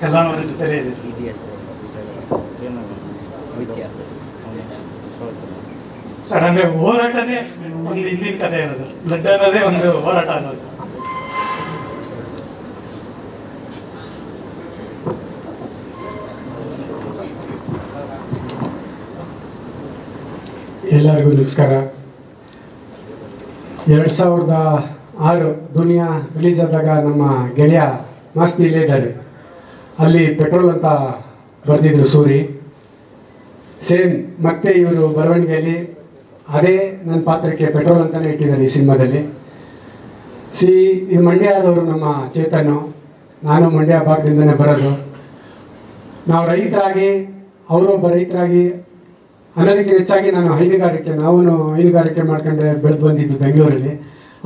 ಎಲ್ಲನೂ ಅದ್ರ ಜೊತೆಲೇ ಇದೆ ಸರ್. ಅಂದರೆ ಹೋರಾಟನೇ ಒಂದು ಹಿಂದಿನ ಕಥೆ ಇರೋದು, ಬ್ಲಡ್ ಅನ್ನೋದೇ ಒಂದು ಹೋರಾಟ ಅನ್ನೋದು. ಎಲ್ಲರಿಗೂ ನಮಸ್ಕಾರ. 2006 ದುನಿಯಾ ರಿಲೀಸ್ ಆದಾಗ ನಮ್ಮ ಗೆಳೆಯ ಮಾಸ್ತಿ ಇಲ್ಲೇ ಇದ್ದಾರೆ, ಅಲ್ಲಿ ಪೆಟ್ರೋಲ್ ಅಂತ ಬರೆದಿದ್ರು ಸೂರಿ. ಸೇಮ್ ಮತ್ತೆ ಇವರು ಬರವಣಿಗೆಯಲ್ಲಿ ಅದೇ ನನ್ನ ಪಾತ್ರಕ್ಕೆ ಪೆಟ್ರೋಲ್ ಅಂತಲೇ ಇಟ್ಟಿದ್ದಾರೆ ಈ ಸಿನಿಮಾದಲ್ಲಿ. ಇದು ಮಂಡ್ಯ ಆದವರು ನಮ್ಮ ಚೇತನ್ನು, ನಾನು ಮಂಡ್ಯ ಭಾಗದಿಂದನೇ ಬರೋದು. ನಾವು ರೈತರಾಗಿ, ಅವರೊಬ್ಬ ರೈತರಾಗಿ ಅನ್ನೋದಕ್ಕೆ ಹೆಚ್ಚಾಗಿ ನಾವು ಹೈನುಗಾರಿಕೆ ಮಾಡ್ಕೊಂಡು ಬೆಳೆದು ಬಂದಿದ್ದು ಬೆಂಗಳೂರಲ್ಲಿ.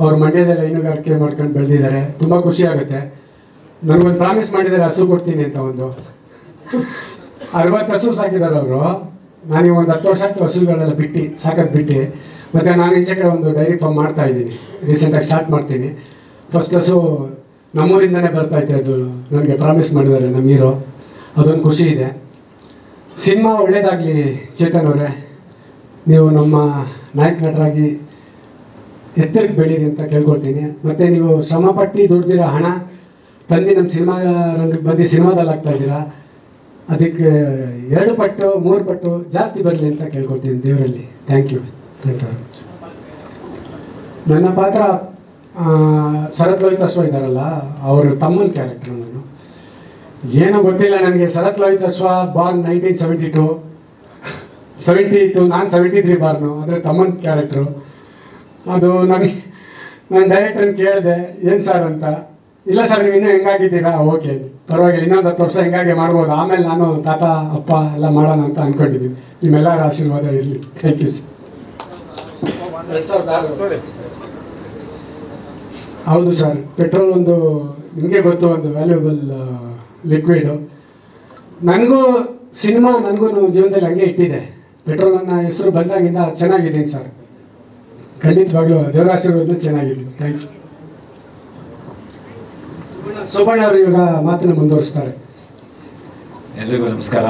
ಅವರು ಮಂಡ್ಯದಲ್ಲಿ ಹೈನುಗಾರಿಕೆ ಮಾಡ್ಕೊಂಡು ಬೆಳೆದಿದ್ದಾರೆ. ತುಂಬ ಖುಷಿ ಆಗುತ್ತೆ. ನನಗೊಂದು ಪ್ರಾಮಿಸ್ ಮಾಡಿದ್ದಾರೆ, ಹಸು ಕೊಡ್ತೀನಿ ಅಂತ. ಒಂದು 60 ಹಸು ಸಾಕಿದ್ದಾರೆ ಅವರು. ನನಗೆ ಒಂದು 10 ವರ್ಷ ಆಯಿತು ಹಸುಗಳೆಲ್ಲ ಸಾಕೋದು. ಮತ್ತು ನಾನು ಈಚೆ ಕಡೆ ಒಂದು ಡೈರಿ ಫಾರ್ಮ್ ಮಾಡ್ತಾಯಿದ್ದೀನಿ, ರೀಸೆಂಟಾಗಿ ಸ್ಟಾರ್ಟ್ ಮಾಡ್ತೀನಿ. ಫಸ್ಟ್ ಹಸು ನಮ್ಮೂರಿಂದನೇ ಬರ್ತೈತೆ, ಅದು ನನಗೆ ಪ್ರಾಮಿಸ್ ಮಾಡಿದ್ದಾರೆ ನಮ್ಮ ಹೀರೋ. ಅದೊಂದು ಖುಷಿ ಇದೆ. ಸಿನಿಮಾ ಒಳ್ಳೇದಾಗಲಿ ಚೇತನ್ ಅವರೇ, ನೀವು ನಮ್ಮ ನಾಯಕ ನಟರಾಗಿ ಎತ್ತರಕ್ಕೆ ಬೆಳೀರಿ ಅಂತ ಕೇಳ್ಕೊಳ್ತೀನಿ. ಮತ್ತು ನೀವು ಶ್ರಮಪಟ್ಟು ದುಡ್ದಿರೋ ಹಣ ತಂದು ನಮ್ಮ ಸಿನಿಮಾ ರಂಗಕ್ಕೆ ಬಂದು ಸಿನಿಮಾದಲ್ಲಿ ಆಗ್ತಾಯಿದ್ದೀರಾ, ಅದಕ್ಕೆ 2 ಪಟ್ಟು 3 ಪಟ್ಟು ಜಾಸ್ತಿ ಬರಲಿ ಅಂತ ಕೇಳ್ಕೊಳ್ತೀನಿ ದೇವರಲ್ಲಿ. Thank you very much. ನನ್ನ ಪಾತ್ರ ಶರತ್ ಲೋಹಿತ್ ಅಶ್ವ ಇದ್ದಾರಲ್ಲ, ಅವರು ತಮ್ಮನ ಕ್ಯಾರೆಕ್ಟ್ರು. ನಾನು ಏನೋ ಗೊತ್ತಿಲ್ಲ ನನಗೆ. ಶರತ್ ಲೋಹಿತ್ ಅಶ್ವ ಬಾರ್ನ್ 1972, 72, ನಾನು 73 ಬಾರ್ನು, ಆದರೆ ತಮ್ಮನ ಕ್ಯಾರೆಕ್ಟ್ರು. ಅದು ನಾನು ಡೈರೆಕ್ಟರ್ನ ಕೇಳಿದೆ ಏನು ಸರ್ ಅಂತ. ಇಲ್ಲ ಸರ್ ನೀವು ಇನ್ನೂ ಹೆಂಗಾಗಿದ್ದೀರಾ, ಓಕೆ ಪರವಾಗಿಲ್ಲ, ಇನ್ನೊಂದು 10 ವರ್ಷ ಹೆಂಗಾಗೆ ಮಾಡ್ಬೋದು, ಆಮೇಲೆ ನಾನು ತಾತ ಅಪ್ಪ ಎಲ್ಲ ಮಾಡೋಣ ಅಂತ ಅಂದ್ಕೊಂಡಿದ್ದೀನಿ. ನಿಮ್ಮೆಲ್ಲರ ಆಶೀರ್ವಾದ ಇರಲಿ. Thank you sir. 2006 ಹೌದು ಸರ್. ಪೆಟ್ರೋಲ್ ಒಂದು ನಿಮಗೆ ಗೊತ್ತು, ಒಂದು ವ್ಯಾಲ್ಯೂಬಲ್ ಲಿಕ್ವಿಡು. ನನಗೂ ಜೀವನದಲ್ಲಿ ಹಂಗೆ ಇಟ್ಟಿದೆ. ಪೆಟ್ರೋಲ್ ನನ್ನ ಹೆಸರು ಬಂದಾಗಿಂದ ಚೆನ್ನಾಗಿದ್ದೀನಿ ಸರ್. ಖಂಡಿತವಾಗ್ಲೂ ದೇವರ ಆಶೀರ್ವಾದ ಚೆನ್ನಾಗಿದ್ದೀನಿ. Thank you. ಸುಬ್ಬಣ್ಣ ಅವರು ಇವಾಗ ಮಾತನ್ನು ಮುಂದುವರಿಸ್ತಾರೆ. ಎಲ್ರಿಗೂ ನಮಸ್ಕಾರ.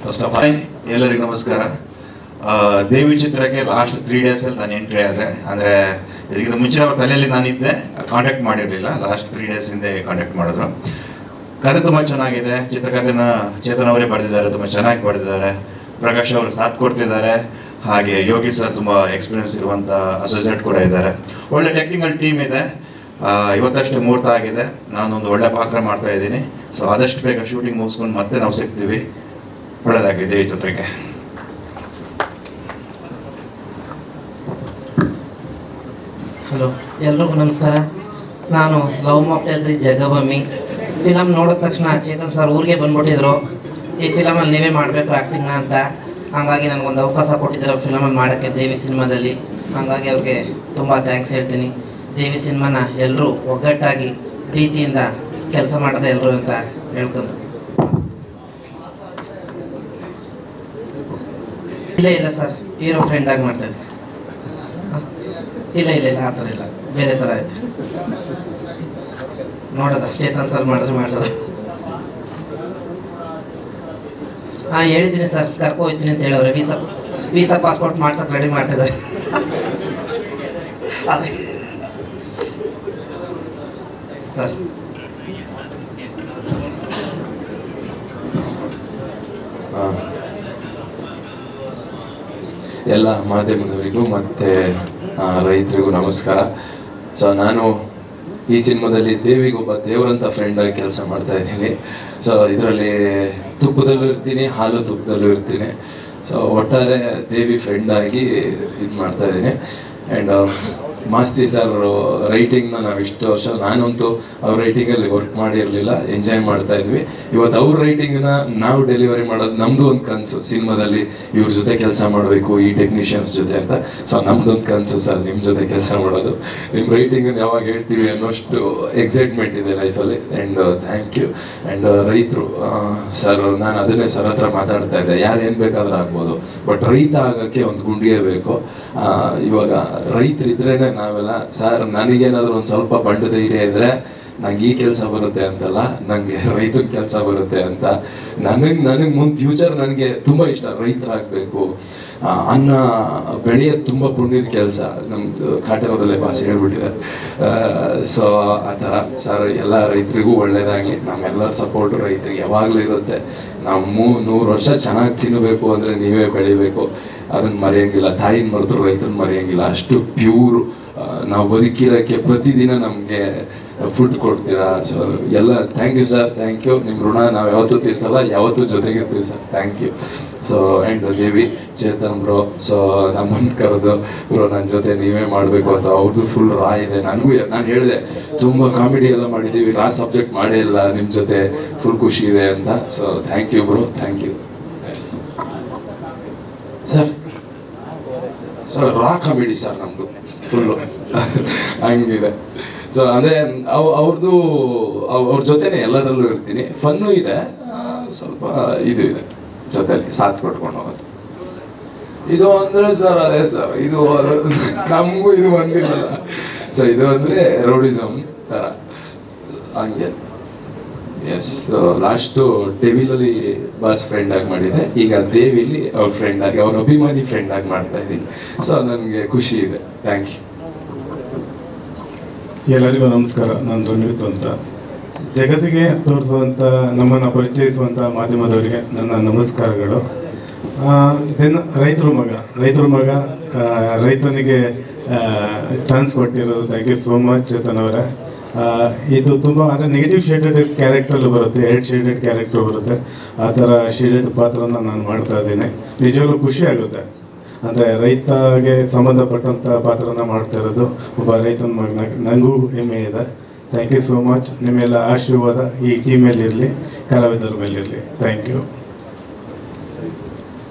ಫಸ್ಟ್ ಆಫ್ ಆಲ್ ಎಲ್ಲರಿಗೂ ನಮಸ್ಕಾರ. ದೇವಿ ಚಿತ್ರಕ್ಕೆ ಲಾಸ್ಟ್ 3 ಡೇಸಲ್ಲಿ ನಾನು ಎಂಟ್ರಿ ಆದರೆ, ಅಂದರೆ ಇದಕ್ಕಿಂತ ಮುಂಚೆ ಅವ್ರ ತಲೆಯಲ್ಲಿ ನಾನಿದ್ದೆ, ಕಾಂಟ್ಯಾಕ್ಟ್ ಮಾಡಿರಲಿಲ್ಲ. ಲಾಸ್ಟ್ 3 ಡೇಸ್ ಹಿಂದೆ ಕಾಂಟ್ಯಾಕ್ಟ್ ಮಾಡಿದ್ರು. ಕತೆ ತುಂಬ ಚೆನ್ನಾಗಿದೆ. ಚಿತ್ರಕಥೆನ ಚೇತನ್ ಅವರೇ ಬರೆದಿದ್ದಾರೆ, ತುಂಬ ಚೆನ್ನಾಗಿ ಬರೆದಿದ್ದಾರೆ. ಪ್ರಕಾಶ್ ಅವರು ಸಾಥ್ ಕೊಡ್ತಿದ್ದಾರೆ. ಹಾಗೆ ಯೋಗಿ ಸರ್ ತುಂಬ ಎಕ್ಸ್ಪೀರಿಯನ್ಸ್ ಇರುವಂಥ ಅಸೋಸಿಯೇಟ್ ಕೂಡ ಇದ್ದಾರೆ. ಒಳ್ಳೆ ಟೆಕ್ನಿಕಲ್ ಟೀಮ್ ಇದೆ. ಇವತ್ತಷ್ಟೇ ಮುಹೂರ್ತ ಆಗಿದೆ. ನಾನೊಂದು ಒಳ್ಳೆ ಪಾತ್ರ ಮಾಡ್ತಾ ಇದ್ದೀನಿ. ಸೊ ಆದಷ್ಟು ಬೇಗ ಶೂಟಿಂಗ್ ಮುಗಿಸ್ಕೊಂಡು ಮತ್ತೆ ನಾವು ಸಿಗ್ತೀವಿ. ಒಳ್ಳೆಯದಾಗಲಿ ದೇವಿ ಚಿತ್ರಕ್ಕೆ. ಹಲೋ, ಎಲ್ರಿಗೂ ನಮಸ್ಕಾರ. ನಾನು ಲವ್ ಮಾಕ್ಟೇಲ್ ಜಗಬಮ್ಮಿ ಫಿಲಮ್ ನೋಡಿದ ತಕ್ಷಣ ಚೇತನ್ ಸರ್ ಊರಿಗೆ ಬಂದ್ಬಿಟ್ಟಿದ್ರು, ಈ ಫಿಲಮಲ್ಲಿ ನೀವೇ ಮಾಡಬೇಕು ಆ್ಯಕ್ಟಿಂಗ್ನ ಅಂತ. ಹಾಗಾಗಿ ನನಗೊಂದು ಅವಕಾಶ ಕೊಟ್ಟಿದ್ದಾರೆ ಫಿಲಮಲ್ಲಿ ಮಾಡೋಕ್ಕೆ ದೇವಿ ಸಿನಿಮಾದಲ್ಲಿ. ಹಾಗಾಗಿ ಅವ್ರಿಗೆ ತುಂಬ ಥ್ಯಾಂಕ್ಸ್ ಹೇಳ್ತೀನಿ. ದೇವಿ ಸಿನಿಮಾನ ಎಲ್ಲರೂ ಒಗ್ಗಟ್ಟಾಗಿ ಪ್ರೀತಿಯಿಂದ ಕೆಲಸ ಮಾಡೋದು ಎಲ್ಲರೂ ಅಂತ ಹೇಳ್ಕೊಂಡು. ಇಲ್ಲ ಸರ್, ಹೀರೋ ಫ್ರೆಂಡಾಗಿ ಮಾಡ್ತಾಯಿದ್ದೆ. ಇಲ್ಲ ಆ ಥರ ಇಲ್ಲ, ಬೇರೆ ಥರ ಐತೆ. ನೋಡೋದ ಚೇತನ್ ಸರ್ ಮಾಡಿದ್ರೆ ಮಾಡ್ಸೋದ. ಹಾಂ ಹೇಳಿದ್ದೀನಿ ಸರ್, ಕರ್ಕೊ ಹೋಗ್ತೀನಿ ಅಂತ ಹೇಳವ್ರೆ. ವೀಸಾ ಪಾಸ್ಪೋರ್ಟ್ ಮಾಡ್ಸೋಕೆ ರೆಡಿ ಮಾಡ್ತಿದ್ದಾರೆ. ಅದೇ ಸರ್. ಎಲ್ಲ ಮಾಧ್ಯಮದವರಿಗೂ ಮತ್ತು ರೈತರಿಗೂ ನಮಸ್ಕಾರ. ಸೊ ನಾನು ಈ ಸಿನಿಮಾದಲ್ಲಿ ದೇವಿಗೊಬ್ಬ ದೇವರಂಥ ಫ್ರೆಂಡಾಗಿ ಕೆಲಸ ಮಾಡ್ತಾ ಇದ್ದೀನಿ. ಸೊ ಇದರಲ್ಲಿ ತುಪ್ಪದಲ್ಲೂ ಇರ್ತೀನಿ, ಹಾಲು ತುಪ್ಪದಲ್ಲೂ ಇರ್ತೀನಿ. ಸೊ ಒಟ್ಟಾರೆ ದೇವಿ ಫ್ರೆಂಡಾಗಿ ಇದು ಮಾಡ್ತಾ ಇದ್ದೀನಿ. ಆ್ಯಂಡ್ ಮಾಸ್ತಿ ಸರ್ ರೈಟಿಂಗ್ನ ನಾವು ಇಷ್ಟು ವರ್ಷ, ನಾನಂತೂ ಅವ್ರ ರೈಟಿಂಗಲ್ಲಿ ವರ್ಕ್ ಮಾಡಿರಲಿಲ್ಲ, ಎಂಜಾಯ್ ಮಾಡ್ತಾ ಇದ್ವಿ. ಇವತ್ತು ಅವ್ರ ರೈಟಿಂಗ್ನ ನಾವು ಡೆಲಿವರಿ ಮಾಡೋದು ನಮ್ಮದು ಒಂದು ಕನಸು. ಸಿನಿಮಾದಲ್ಲಿ ಇವ್ರ ಜೊತೆ ಕೆಲಸ ಮಾಡಬೇಕು, ಈ ಟೆಕ್ನಿಷಿಯನ್ಸ್ ಜೊತೆ ಅಂತ. ಸೊ ನಮ್ಮದೊಂದು ಕನಸು ಸರ್, ನಿಮ್ಮ ಜೊತೆ ಕೆಲಸ ಮಾಡೋದು. ನಿಮ್ಮ ರೈಟಿಂಗನ್ನು ಯಾವಾಗ ಹೇಳ್ತೀವಿ ಅನ್ನೋಷ್ಟು ಎಕ್ಸೈಟ್ಮೆಂಟ್ ಇದೆ ಲೈಫಲ್ಲಿ. And thank you. ಆ್ಯಂಡ್ ರೈತರು ಸರ್, ನಾನು ಅದನ್ನೇ ಸರ್ ಹತ್ರ ಮಾತಾಡ್ತಾ ಇದ್ದೆ, ಯಾರು ಏನು ಬೇಕಾದ್ರೂ ಆಗ್ಬೋದು, ಬಟ್ ರೈತ ಆಗೋಕ್ಕೆ ಒಂದು ಗುಂಡಿಗೆ ಬೇಕು. ಇವಾಗ ರೈತರಿದ್ರೇ ನಾವೆಲ್ಲ. ಸರ್ ನನಗೇನಾದರೂ ಒಂದು ಸ್ವಲ್ಪ ಬಂಡ ಧೈರ್ಯ ಇದ್ದರೆ ನಂಗೆ ಈ ಕೆಲಸ ಬರುತ್ತೆ ಅಂತಲ್ಲ, ನನಗೆ ರೈತನ ಕೆಲಸ ಬರುತ್ತೆ ಅಂತ. ನನಗೆ ಮುಂದೆ ಫ್ಯೂಚರ್ ನನಗೆ ತುಂಬ ಇಷ್ಟ, ರೈತರಾಗಬೇಕು. ಅನ್ನ ಬೆಳೆಯೋದು ತುಂಬ ಪುಣ್ಯದ ಕೆಲಸ, ನಮ್ಮದು ಕಾಟೇವರಲ್ಲೇ ಭಾಷೆ ಹೇಳ್ಬಿಟ್ಟಿದ್ದಾರೆ. ಸೊ ಆ ಥರ ಸರ್, ಎಲ್ಲ ರೈತರಿಗೂ ಒಳ್ಳೆಯದಾಗಲಿ. ನಮ್ಮೆಲ್ಲರ ಸಪೋರ್ಟು ರೈತರಿಗೆ ಯಾವಾಗಲೂ ಇರುತ್ತೆ. ನಾವು 100 ವರ್ಷ ಚೆನ್ನಾಗಿ ತಿನ್ನಬೇಕು ಅಂದರೆ ನೀವೇ ಬೆಳಿಬೇಕು, ಅದನ್ನು ಮರೆಯೋಂಗಿಲ್ಲ. ತಾಯಿನ ಮರೆತರು ರೈತನ ಮರೆಯೋಂಗಿಲ್ಲ. ಅಷ್ಟು ಪ್ಯೂರ್ ನಾವು ಬದುಕಿರೋಕ್ಕೆ ಪ್ರತಿದಿನ ನಮಗೆ ಫುಡ್ ಕೊಡ್ತೀರಾ. ಸೊ ಎಲ್ಲ thank you sir, thank you. ನಿಮ್ಮ ಋಣ ನಾವು ಯಾವತ್ತೂ ತೀರ್ಸಲ್ಲ, ಯಾವತ್ತೂ ಜೊತೆಗಿರ್ತೀವಿ sir. Thank you. So and Devi, Chetan bro, so ನಮ್ಮನ್ನು ಕರೆದು ಬ್ರೋ ನನ್ನ ಜೊತೆ ನೀವೇ ಮಾಡಬೇಕು ಅಂತ. ಅವ್ರದ್ದು ಫುಲ್ ರಾ ಇದೆ. ನನಗೂ ನಾನು ಹೇಳಿದೆ, ತುಂಬ ಕಾಮಿಡಿ ಎಲ್ಲ ಮಾಡಿದ್ದೀವಿ, ರಾ ಸಬ್ಜೆಕ್ಟ್ ಮಾಡೇ ಇಲ್ಲ, ನಿಮ್ಮ ಜೊತೆ ಫುಲ್ ಖುಷಿ ಇದೆ ಅಂತ. So thank you bro, thank you sir. Sir raw comedy sir ನಮ್ಮದು ಫುಲ್ಲು ಹಂಗಿದೆ. ಸೊ ಅದೇ ಅವ್ರದ್ದು ಅವ್ರ ಜೊತೆನೇ ಎಲ್ಲದರಲ್ಲೂ ಇರ್ತೀನಿ. ಫನ್ನು ಇದೆ, ಸ್ವಲ್ಪ ಇದು ಇದೆ ಜೊತೆಲಿ ಸಾಥ್ ಕೊಟ್ಕೊಂಡು ಹೋಗೋದು. ಇದು ಅಂದರೆ ಸರ್ ಅದೇ ಸರ್, ಇದು ನಮಗೂ ಇದು ಬಂದಿಲ್ಲ. ಸೊ ಇದು ಅಂದರೆ ರೋಡಿಸಮ್ ಥರ ಹಂಗೆ. ಎಸ್, ಲಾಸ್ಟು ಡೆವಿಲಲ್ಲಿ ಬಾಸ್ ಫ್ರೆಂಡ್ ಆಗಿ ಮಾಡಿದೆ, ಈಗ ದೇವಿಲಿ ಅವ್ರ ಫ್ರೆಂಡ್ ಆಗಿ, ಅವ್ರ ಅಭಿಮಾನಿ ಫ್ರೆಂಡ್ ಆಗಿ ಮಾಡ್ತಾ ಇದ್ದೀನಿ. ಸೊ ನನಗೆ ಖುಷಿ ಇದೆ. Thank you. ಎಲ್ಲರಿಗೂ ನಮಸ್ಕಾರ. ನಾನು ರಂಜಿತ್ ಅಂತ. ಜಗತ್ತಿಗೆ ತೋರಿಸುವಂಥ, ನಮ್ಮನ್ನು ಪರಿಚಯಿಸುವಂಥ ಮಾಧ್ಯಮದವರಿಗೆ ನನ್ನ ನಮಸ್ಕಾರಗಳು. ದೆನ್ ರೈತರ ಮಗ ರೈತನಿಗೆ ಚಾನ್ಸ್ ಕೊಟ್ಟಿರೋದು thank you so much Chetan ಅವರೇ. ಇದು ತುಂಬ ಅಂದರೆ ನೆಗೆಟಿವ್ ಶೇಡೆಡ್ ಕ್ಯಾರೆಕ್ಟ್ರಲ್ಲಿ ಬರುತ್ತೆ, 2 ಶೇಡೆಡ್ ಕ್ಯಾರೆಕ್ಟರ್ ಬರುತ್ತೆ. ಆ ಥರ ಶೇಡೆಡ್ ಪಾತ್ರನ ನಾನು ಮಾಡ್ತಾ ಇದ್ದೀನಿ. ನಿಜವಾಗ್ಲೂ ಖುಷಿ ಆಗುತ್ತೆ. ಅಂದರೆ ರೈತಗೆ ಸಂಬಂಧಪಟ್ಟಂಥ ಪಾತ್ರನ ಮಾಡ್ತಾ ಇರೋದು ಒಬ್ಬ ರೈತನ ಮಗನಾಗಿ ನನಗೂ ಹೆಮ್ಮೆ ಇದೆ. Thank you so much. ನಿಮ್ಮೆಲ್ಲ ಆಶೀರ್ವಾದ ಈ ಟೀಮಲ್ಲಿರಲಿ, ಕಲಾವಿದರ ಮೇಲಿರಲಿ. Thank you.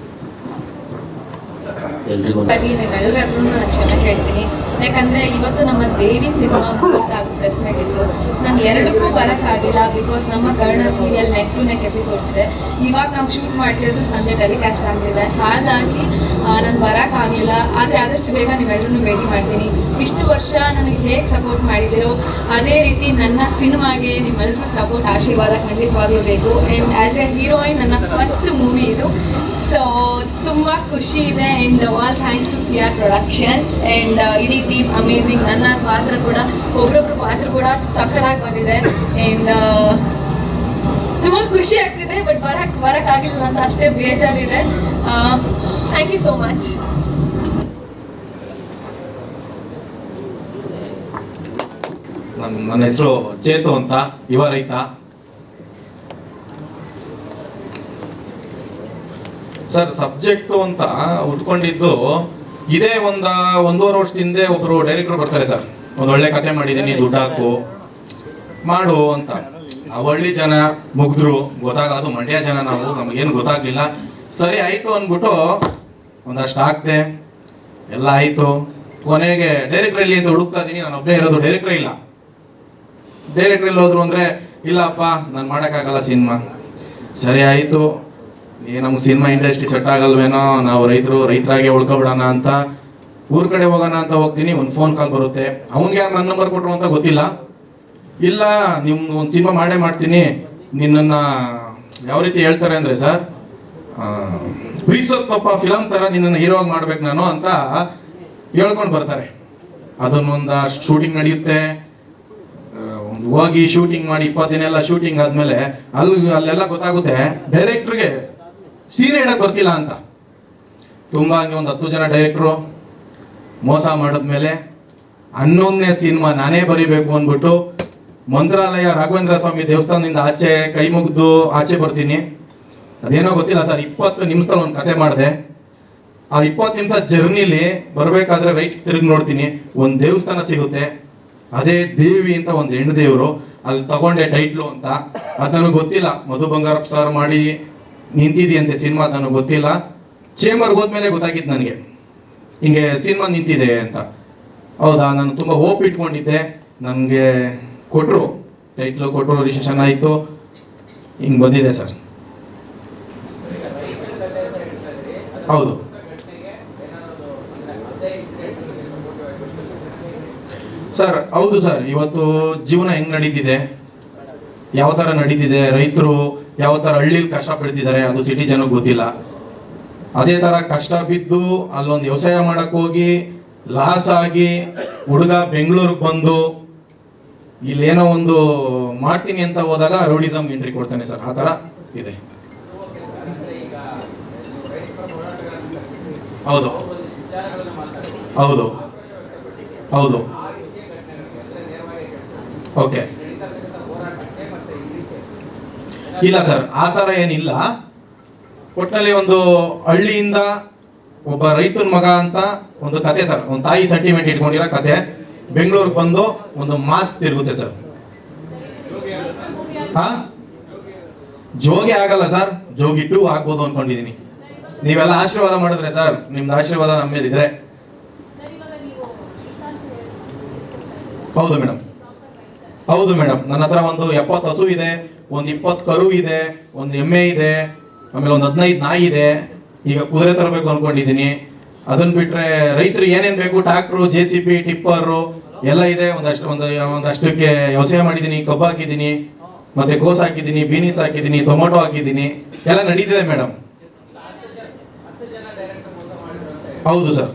ನಿಮ್ಮೆಲ್ಲರ ಹತ್ರ ನಾನು ಕ್ಷಮೆ ಕೇಳ್ತೀನಿ. ಯಾಕಂದರೆ ಇವತ್ತು ನಮ್ಮ ದೇವಿ ಸಿನಿಮಾ ಪ್ರೆಸ್ ಮೀಟ್ ಇತ್ತು. ನಾನು 2ಕ್ಕೂ ಬರೋಕ್ಕಾಗಿಲ್ಲ, ಬಿಕಾಸ್ ನಮ್ಮ Kannada serial neck to neck episodes ಇದೆ. ಇವಾಗ ನಾವು ಶೂಟ್ ಮಾಡ್ತಿರೋದು ಸಂಜೆ ಟೆಲಿಕಾಸ್ಟ್ ಆಗ್ತಿದೆ, ಹಾಗಾಗಿ ನಾನು ಬರೋಕ್ಕಾಗಲಿಲ್ಲ. ಆದರೆ ಆದಷ್ಟು ಬೇಗ ನೀವೆಲ್ಲರೂ ಭೇಟಿ ಮಾಡ್ತೀನಿ. ಇಷ್ಟು ವರ್ಷ ನನಗೆ ಹೇಗೆ ಸಪೋರ್ಟ್ ಮಾಡಿದ್ದೀರೋ ಅದೇ ರೀತಿ ನನ್ನ ಸಿನಿಮಾಗೆ ನಿಮ್ಮೆಲ್ಲರೂ ಸಪೋರ್ಟ್, ಆಶೀರ್ವಾದ ಖಂಡಿತವಾಗ್ಲೂ ಬೇಕು. ಆ್ಯಂಡ್ ಆ್ಯಸ್ ಎ ಹೀರೋಯಿನ್ ನನ್ನ ಫಸ್ಟ್ ಮೂವಿ ಇದು. ಸೊ ತುಂಬ ಖುಷಿ ಇದೆ. And all thanks to CR productions and ಇಡೀ ಟೀಮ್ ಅಮೇಝಿಂಗ್. ನನ್ನ ಪಾತ್ರ ಕೂಡ ಒಬ್ಬೊಬ್ರು ಪಾತ್ರ ಕೂಡ ಸಖತ್ತಾಗಿ ಬಂದಿದೆ. ಆ್ಯಂಡ್ ತುಂಬ ಖುಷಿ ಆಗ್ತಿದೆ. ಬಟ್ ಬರೋಕ್ಕಾಗಿಲ್ಲ ಅಂತ ಅಷ್ಟೇ ಬೇಜಾರಿದೆ. Thank you so much. ನನ್ನ ಹೆಸರು ಚೇತು ಅಂತ, ಯುವ ರೈತ. ಸರ್, ಸಬ್ಜೆಕ್ಟು ಅಂತ ಉಟ್ಕೊಂಡಿದ್ದು ಇದೇ 1.5 ವರ್ಷದಿಂದ ಒಬ್ರು ಡೈರೆಕ್ಟರ್ ಬರ್ತಾರೆ ಸರ್, ಒಂದು ಒಳ್ಳೆ ಕತೆ ಮಾಡಿದ್ದೀನಿ, ದುಡ್ಡು ಹಾಕು ಮಾಡು ಅಂತ. ಆ ಹಳ್ಳಿ ಜನ ಮುಗಿದ್ರು, ಗೊತ್ತಾಗಲ್ಲ. ಅದು ಮಂಡ್ಯ ಜನ ನಾವು, ನಮಗೇನು ಗೊತ್ತಾಗ್ಲಿಲ್ಲ. ಸರಿ ಆಯಿತು ಅಂದ್ಬಿಟ್ಟು ಒಂದಷ್ಟು ಹಾಕ್ದೆ, ಎಲ್ಲ ಆಯಿತು. ಕೊನೆಗೆ ಡೈರೆಕ್ಟರ್ ಎಲ್ಲಿ ಅಂತ ಹುಡುಕ್ತಾ ಇದ್ದೀನಿ. ನಾನು ಒಬ್ಬನೇ ಇರೋದು, ಡೈರೆಕ್ಟರ್ ಇಲ್ಲ. ಡೈರೆಕ್ಟರ್ ಎಲ್ಲಿ ಹೋದ್ರು ಅಂದರೆ, ಇಲ್ಲಪ್ಪ ನಾನು ಮಾಡೋಕ್ಕಾಗಲ್ಲ ಸಿನಿಮಾ. ಸರಿ ಆಯಿತು, ನಮ್ಗೆ ಸಿನಿಮಾ ಇಂಡಸ್ಟ್ರಿ ಸೆಟ್ ಆಗಲ್ವೇನೋ, ನಾವು ರೈತರಾಗೆ ಉಳ್ಕೊಬಿಡೋಣ ಅಂತ ಊರ ಕಡೆ ಹೋಗೋಣ ಅಂತ ಹೋಗ್ತೀನಿ. ಒಂದು ಫೋನ್ ಕಾಲ್ ಬರುತ್ತೆ. ಅವ್ನಿಗೆ ಯಾರು ನನ್ನ ನಂಬರ್ ಕೊಟ್ಟರು ಅಂತ ಗೊತ್ತಿಲ್ಲ. ಇಲ್ಲ, ನಿಮ್ಗೆ ಒಂದು ಸಿನಿಮಾ ಮಾಡೇ ಮಾಡ್ತೀನಿ, ನಿನ್ನನ್ನು ಯಾವ ರೀತಿ ಹೇಳ್ತಾರೆ ಅಂದರೆ ಸರ್, ಪ್ರೀಸಪ್ಪ ಫಿಲಮ್ ಥರ ನಿನ್ನನ್ನು ಹೀರೋ ಆಗಿ ಮಾಡ್ಬೇಕು ನಾನು ಅಂತ ಹೇಳ್ಕೊಂಡು ಬರ್ತಾರೆ. ಅದನ್ನೊಂದಷ್ಟು ಶೂಟಿಂಗ್ ನಡೆಯುತ್ತೆ. ಹೋಗಿ ಶೂಟಿಂಗ್ ಮಾಡಿ 20 ದಿನ ಎಲ್ಲ ಶೂಟಿಂಗ್ ಆದಮೇಲೆ ಅಲ್ಲೆಲ್ಲ ಗೊತ್ತಾಗುತ್ತೆ ಡೈರೆಕ್ಟ್ರಿಗೆ ಸೀನ್ ಹೇಳಕ್ಕೆ ಬರ್ತಿಲ್ಲ ಅಂತ. ತುಂಬ ಹಂಗೆ ಒಂದು 10 ಜನ ಡೈರೆಕ್ಟ್ರು ಮೋಸ ಮಾಡಿದ್ಮೇಲೆ 11ನೇ ಸಿನಿಮಾ ನಾನೇ ಬರೀಬೇಕು ಅಂದ್ಬಿಟ್ಟು ಮಂತ್ರಾಲಯ ರಾಘವೇಂದ್ರ ಸ್ವಾಮಿ ದೇವಸ್ಥಾನದಿಂದ ಆಚೆ ಕೈ ಮುಗಿದು ಆಚೆ ಬರ್ತೀನಿ. ಅದೇನೋ ಗೊತ್ತಿಲ್ಲ ಸರ್, 20 ನಿಮಿಷದಲ್ಲಿ ಒಂದು ಕತೆ ಮಾಡಿದೆ. ಆ 20 ನಿಮಿಷ ಜರ್ನಿಲಿ ಬರಬೇಕಾದ್ರೆ ರೈಟ್ ತಿರುಗಿ ನೋಡ್ತೀನಿ, ಒಂದು ದೇವಸ್ಥಾನ ಸಿಗುತ್ತೆ. ಅದೇ ದೇವಿ ಅಂತ ಒಂದು ಹೆಣ್ಣು ದೇವರು. ಅಲ್ಲಿ ತಗೊಂಡೆ ಟೈಟ್ಲು ಅಂತ. ಅದು ನನಗೆ ಗೊತ್ತಿಲ್ಲ. ಮಧು ಬಂಗಾರಪ್ಪ ಸರ್ ಮಾಡಿ ನಿಂತಿದೆಯಂತೆ ಸಿನಿಮಾ, ನನಗೆ ಗೊತ್ತಿಲ್ಲ. ಚೇಂಬರ್ಗೆ ಹೋದ್ಮೇಲೆ ಗೊತ್ತಾಗಿತ್ತು ನನಗೆ, ಹಿಂಗೆ ಸಿನಿಮಾ ನಿಂತಿದೆ ಅಂತ. ಹೌದಾ, ನಾನು ತುಂಬ ಹೋಪ್ ಇಟ್ಕೊಂಡಿದ್ದೆ. ನನಗೆ ಕೊಟ್ಟರು, ಟೈಟ್ಲು ಕೊಟ್ಟರು, ರಿಜಿಸ್ಟ್ರೇಷನ್ ಆಯಿತು, ಹಿಂಗೆ ಬಂದಿದೆ ಸರ್. ಹೌದು ಸರ್, ಹೌದು ಸರ್. ಇವತ್ತು ಜೀವನ ಹೆಂಗೆ ನಡೀತಿದೆ, ಯಾವ ಥರ ನಡೀತಿದೆ, ರೈತರು ಯಾವ ಥರ ಹಳ್ಳಿಲಿ ಕಷ್ಟ ಪಡ್ತಿದ್ದಾರೆ, ಅದು ಸಿಟಿ ಜನಕ್ಕೆ ಗೊತ್ತಿಲ್ಲ. ಅದೇ ಥರ ಕಷ್ಟ ಬಿದ್ದು ಅಲ್ಲೊಂದು ವ್ಯವಸಾಯ ಮಾಡಕ್ಕೆ ಹೋಗಿ ಲಾಸ್ ಆಗಿ ಹುಡುಗ ಬೆಂಗಳೂರಿಗೆ ಬಂದು ಇಲ್ಲೇನೋ ಒಂದು ಮಾಡ್ತೀನಿ ಅಂತ ಹೋದಾಗ ರೋಡಿಸಮ್ ಎಂಟ್ರಿ ಕೊಡ್ತಾನೆ ಸರ್. ಆ ಥರ ಇದೆ. ಹೌದು ಹೌದು ಹೌದು ಓಕೆ. ಇಲ್ಲ ಸರ್, ಆ ಥರ ಏನಿಲ್ಲ. ಒಟ್ಟಿನಲ್ಲಿ ಒಂದು ಹಳ್ಳಿಯಿಂದ ಒಬ್ಬ ರೈತನ ಮಗ ಅಂತ ಒಂದು ಕತೆ ಸರ್, ಒಂದು ತಾಯಿ ಸೆಂಟಿಮೆಂಟ್ ಇಟ್ಕೊಂಡಿರೋ ಕತೆ. ಬೆಂಗಳೂರಿಗೆ ಬಂದು ಒಂದು ಮಾಸ್ ತಿರುಗುತ್ತೆ ಸರ್. ಹಾ, ಜೋಗಿ ಆಗಲ್ಲ ಸರ್, ಜೋಗಿ 2 ಆಗ್ಬೋದು ಅನ್ಕೊಂಡಿದೀನಿ. ನೀವೆಲ್ಲ ಆಶೀರ್ವಾದ ಮಾಡಿದ್ರೆ ಸರ್, ನಿಮ್ದು ಆಶೀರ್ವಾದ ನಮ್ಮ ಮೇಲೆ ಇದ್ರೆ. ಹೌದು ಮೇಡಮ್, ಹೌದು ಮೇಡಮ್. ನನ್ನ ಹತ್ರ ಒಂದು 70 ಹಸು ಇದೆ, ಒಂದು 20 ಕರು ಇದೆ, ಒಂದು ಎಮ್ಮೆ ಇದೆ, ಆಮೇಲೆ ಒಂದು 15 ನಾಯಿ ಇದೆ. ಈಗ ಕುದುರೆ ತರಬೇಕು ಅನ್ಕೊಂಡಿದ್ದೀನಿ. ಅದನ್ನ ಬಿಟ್ರೆ ರೈತರು ಏನೇನು ಬೇಕು, ಟ್ರಾಕ್ಟ್ರು, JCB, ಟಿಪ್ಪರು, ಎಲ್ಲ ಇದೆ. ಒಂದಷ್ಟಕ್ಕೆ ವ್ಯವಸಾಯ ಮಾಡಿದ್ದೀನಿ, ಕಬ್ಬು ಹಾಕಿದ್ದೀನಿ, ಮತ್ತೆ ಕೋಸ್ ಹಾಕಿದ್ದೀನಿ, ಬೀನೀಸ್ ಹಾಕಿದ್ದೀನಿ, ಟೊಮೊಟೊ ಹಾಕಿದ್ದೀನಿ, ಎಲ್ಲ ನಡೀತಿದೆ ಮೇಡಮ್. ಹೌದು ಸರ್.